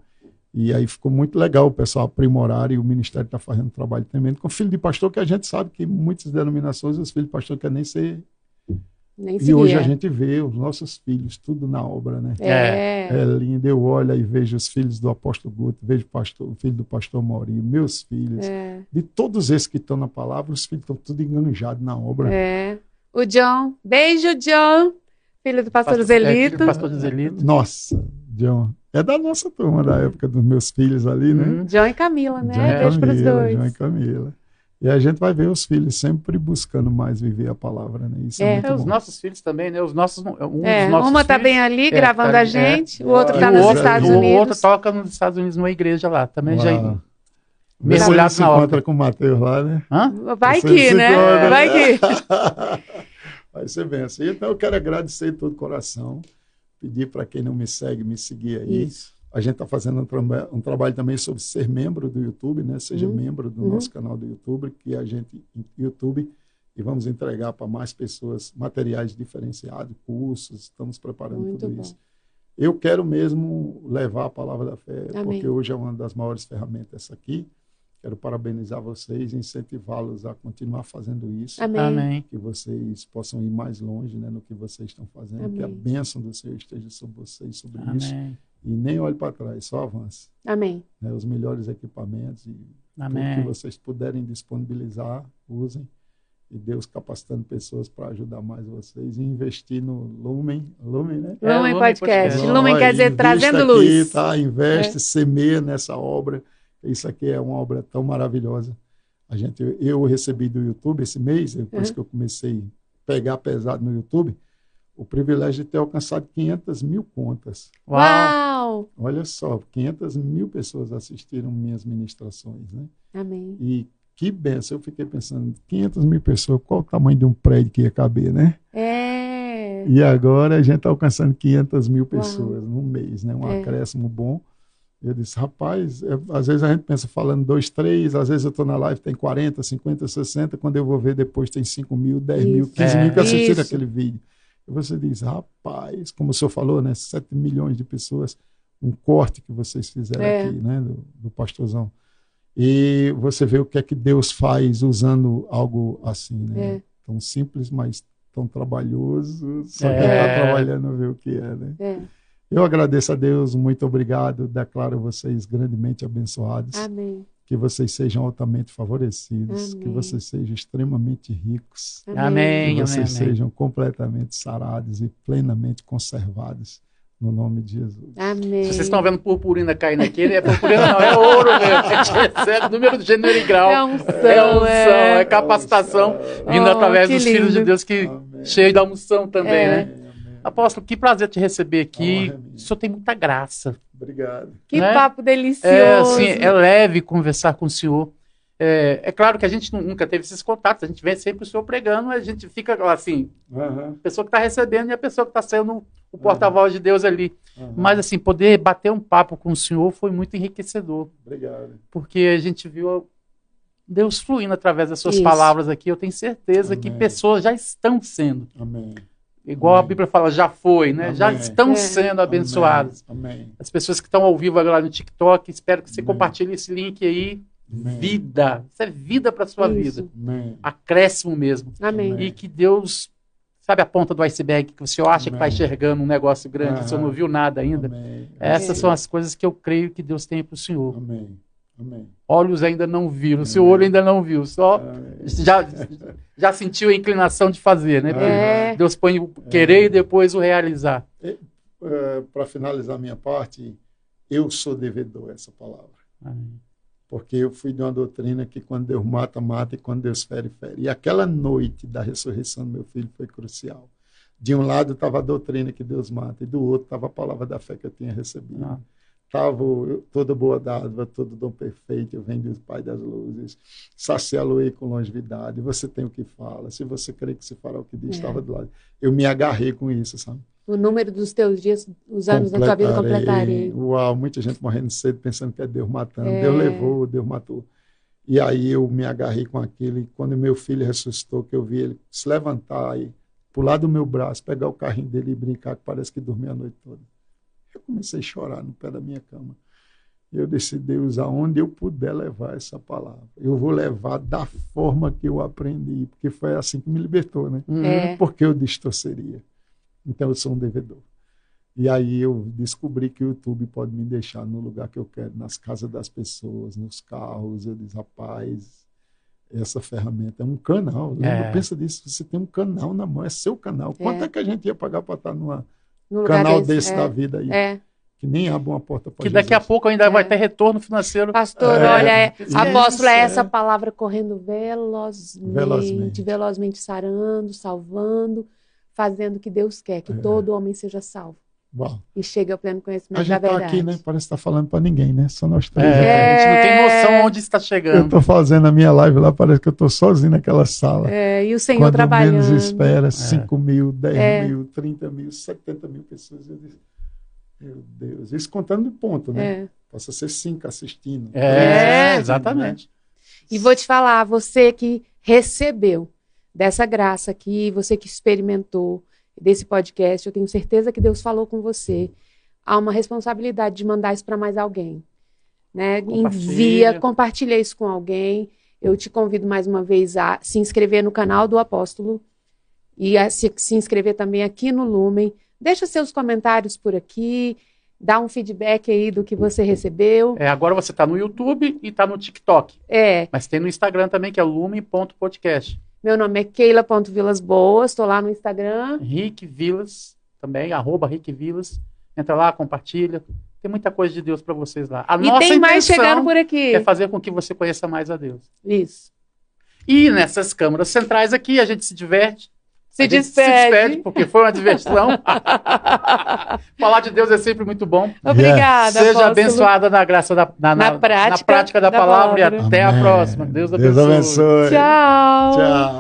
E aí ficou muito legal o pessoal aprimorar e o Ministério está fazendo um trabalho tremendo com filho de pastor, que a gente sabe que muitas denominações os filhos de pastor querem nem ser. E hoje a gente vê os nossos filhos tudo na obra, né? É lindo. Eu olho e vejo os filhos do apóstolo Guto, vejo o filho do pastor Maurinho, meus filhos. De todos esses que estão na palavra, os filhos estão tudo enganjados na obra.
O John, beijo, John, filho do pastor Zelito.
Filho do pastor Zelito.
Nossa, John. É da nossa turma, da época dos meus filhos ali, né?
John e Camila, né? Beijo para os dois.
John e Camila. E a gente vai ver os filhos sempre buscando mais viver a palavra, né? Isso é muito
os
bom.
nossos filhos também, né? Dos nossos
uma está bem ali gravando a gente, o outro está nos Estados Unidos.
O outro toca nos Estados Unidos, numa igreja lá. Também já
mergulhado na obra. Encontra com o Mateus lá, né?
Vai que, né? Vai que.
Vai ser bem assim. Então eu quero agradecer de todo o coração. Pedir para quem não me segue, me seguir aí.
Isso.
A gente está fazendo um trabalho também sobre ser membro do YouTube, né? Seja membro do nosso canal do YouTube, e vamos entregar para mais pessoas materiais diferenciados, cursos, estamos preparando
Muito
tudo
bom.
isso. Eu quero mesmo levar a palavra da fé,
Amém.
porque hoje é uma das maiores ferramentas essa aqui. Quero parabenizar vocês e incentivá-los a continuar fazendo isso.
Amém.
Amém.
Que vocês possam ir mais longe, né, no que vocês estão fazendo.
Amém.
Que a bênção do Senhor esteja sobre vocês, sobre isso.
Amém.
E nem olhe para trás, só avance.
Amém.
Né, os melhores equipamentos e tudo
Amém.
que vocês puderem disponibilizar, usem. E Deus capacitando pessoas para ajudar mais vocês e investir no Lumen, né?
Lumen
Lumen
Podcast.
Podcast.
Lumen quer dizer
Invista
trazendo
aqui,
luz.
tá? Investe, semeia nessa obra. Isso aqui é uma obra tão maravilhosa. Eu recebi do YouTube esse mês, depois que eu comecei a pegar pesado no YouTube, o privilégio de ter alcançado 500 mil contas.
Uau!
Olha só, 500 mil pessoas assistiram minhas ministrações, né?
Amém.
E que benção, eu fiquei pensando, 500 mil pessoas, qual o tamanho de um prédio que ia caber, né?
É.
E agora a gente está alcançando 500 mil pessoas no mês, né? Um acréscimo bom. Eu disse, rapaz, às vezes a gente pensa falando 2, 3, às vezes eu estou na live, tem 40, 50, 60, quando eu vou ver depois tem 5 mil, 10 mil, 15 mil que assistiram aquele vídeo. E você diz, rapaz, como o senhor falou, né? 7 milhões de pessoas, um corte que vocês fizeram aqui, né? Do pastorzão. E você vê o que é que Deus faz usando algo assim, né? Tão simples, mas tão trabalhoso. Só quem está trabalhando vê o que é, né? Eu agradeço a Deus, muito obrigado. Declaro vocês grandemente abençoados.
Amém.
Que vocês sejam altamente favorecidos.
Amém.
Que vocês sejam extremamente ricos.
Amém.
Que vocês sejam completamente sarados e plenamente conservados. No nome de Jesus.
Amém.
Se vocês estão vendo purpurina caindo aqui, não é purpurina não, é ouro mesmo. A gente recebe número de gênero e grau.
É unção,
é capacitação vindo através dos filhos de Deus que cheio da unção também, né? Apóstolo, que prazer te receber aqui. O senhor tem muita graça.
Obrigado.
Que papo delicioso.
É leve conversar com o senhor. É claro que a gente nunca teve esses contatos, a gente vê sempre o senhor pregando, a gente fica assim, a pessoa que está recebendo e a pessoa que está sendo o porta-voz de Deus ali. Mas assim, poder bater um papo com o senhor foi muito enriquecedor.
Obrigado.
Porque a gente viu Deus fluindo através das suas palavras aqui. Eu tenho certeza que pessoas já estão sendo.
Amém.
Igual a Bíblia fala, já foi, né? Já estão sendo abençoadas.
Amém.
As pessoas que estão ao vivo agora no TikTok, espero que você compartilhe esse link aí.
Amém.
Vida. Isso é vida para a sua vida.
Amém.
Acréscimo mesmo.
Amém.
E que Deus, sabe a ponta do iceberg que você acha que está enxergando um negócio grande, você não viu nada ainda?
Amém.
Essas são as coisas que eu creio que Deus tem para o Senhor.
Amém. Amém.
Olhos ainda não viram, seu olho ainda não viu, só já sentiu a inclinação de fazer, né? Deus põe o querer e depois o realizar.
Para finalizar minha parte, eu sou devedor essa palavra.
Amém.
Porque eu fui de uma doutrina que quando Deus mata, mata, e quando Deus fere, fere. E aquela noite da ressurreição do meu filho foi crucial. De um lado estava a doutrina que Deus mata, e do outro estava a palavra da fé que eu tinha recebido. Estava toda boa dádiva, todo dom perfeito, vem do Pai das luzes, saciá-lo-ei com longevidade, você tem o que fala, se você crê que se fará o que diz, estava do lado. Eu me agarrei com isso, sabe?
O número dos teus dias, os anos da tua vida completarei.
Uau, muita gente morrendo cedo pensando que é Deus matando. Deus levou, Deus matou. E aí eu me agarrei com aquilo, e quando meu filho ressuscitou, que eu vi ele se levantar e pular do meu braço, pegar o carrinho dele e brincar, que parece que dormia a noite toda. Eu comecei a chorar no pé da minha cama. Eu disse, Deus, aonde eu puder levar essa palavra, eu vou levar da forma que eu aprendi, porque foi assim que me libertou, né? Porque eu distorceria. Então eu sou um devedor. E aí eu descobri que o YouTube pode me deixar no lugar que eu quero, nas casas das pessoas, nos carros. Eu disse, rapaz, essa ferramenta é um canal. Pensa disso, você tem um canal na mão, é seu canal. Quanto é que a gente ia pagar para estar num canal desse da vida aí? Que nem abre uma porta para
que daqui a pouco ainda vai ter retorno financeiro.
Pastor, olha, apóstolo, essa palavra correndo velozmente sarando, salvando, fazendo o que Deus quer, que todo homem seja salvo.
Uau.
E chega ao pleno conhecimento
da verdade. A gente está aqui, né? Parece que está falando para ninguém, né? Só nós três.
A gente não tem noção onde está chegando.
Eu estou fazendo a minha live lá, parece que eu estou sozinho naquela sala.
E o Senhor
quando
trabalhando.
Quando menos espera, 5 mil, 10 mil, 30 mil, 70 mil pessoas. Eu disse, Meu Deus. Isso contando de ponto, né?
É.
Possa ser 5 assistindo.
Exatamente.
E vou te falar, você que recebeu dessa graça aqui, você que experimentou desse podcast, eu tenho certeza que Deus falou com você. Há uma responsabilidade de mandar isso para mais alguém, né? Envia, compartilha isso com alguém. Eu te convido mais uma vez a se inscrever no canal do Apóstolo e a se inscrever também aqui no Lumen. Deixa seus comentários por aqui, dá um feedback aí do que você recebeu.
Agora você está no YouTube e está no TikTok. Mas tem no Instagram também, que é lumen.podcast.
Meu nome é Keila.vilasboas, estou lá no Instagram.
Rick Vilas também, @RickVilas. Entra lá, compartilha. Tem muita coisa de Deus para vocês lá.
E tem mais chegando por aqui.
É fazer com que você conheça mais a Deus.
Isso.
E nessas câmaras centrais aqui, a gente se diverte.
Se despede,
porque foi uma diversão. Falar de Deus é sempre muito bom.
Obrigada,
Seja
apóstolo.
abençoada na graça na prática da palavra. E até a próxima. Deus abençoe.
Deus abençoe.
Tchau.
Tchau.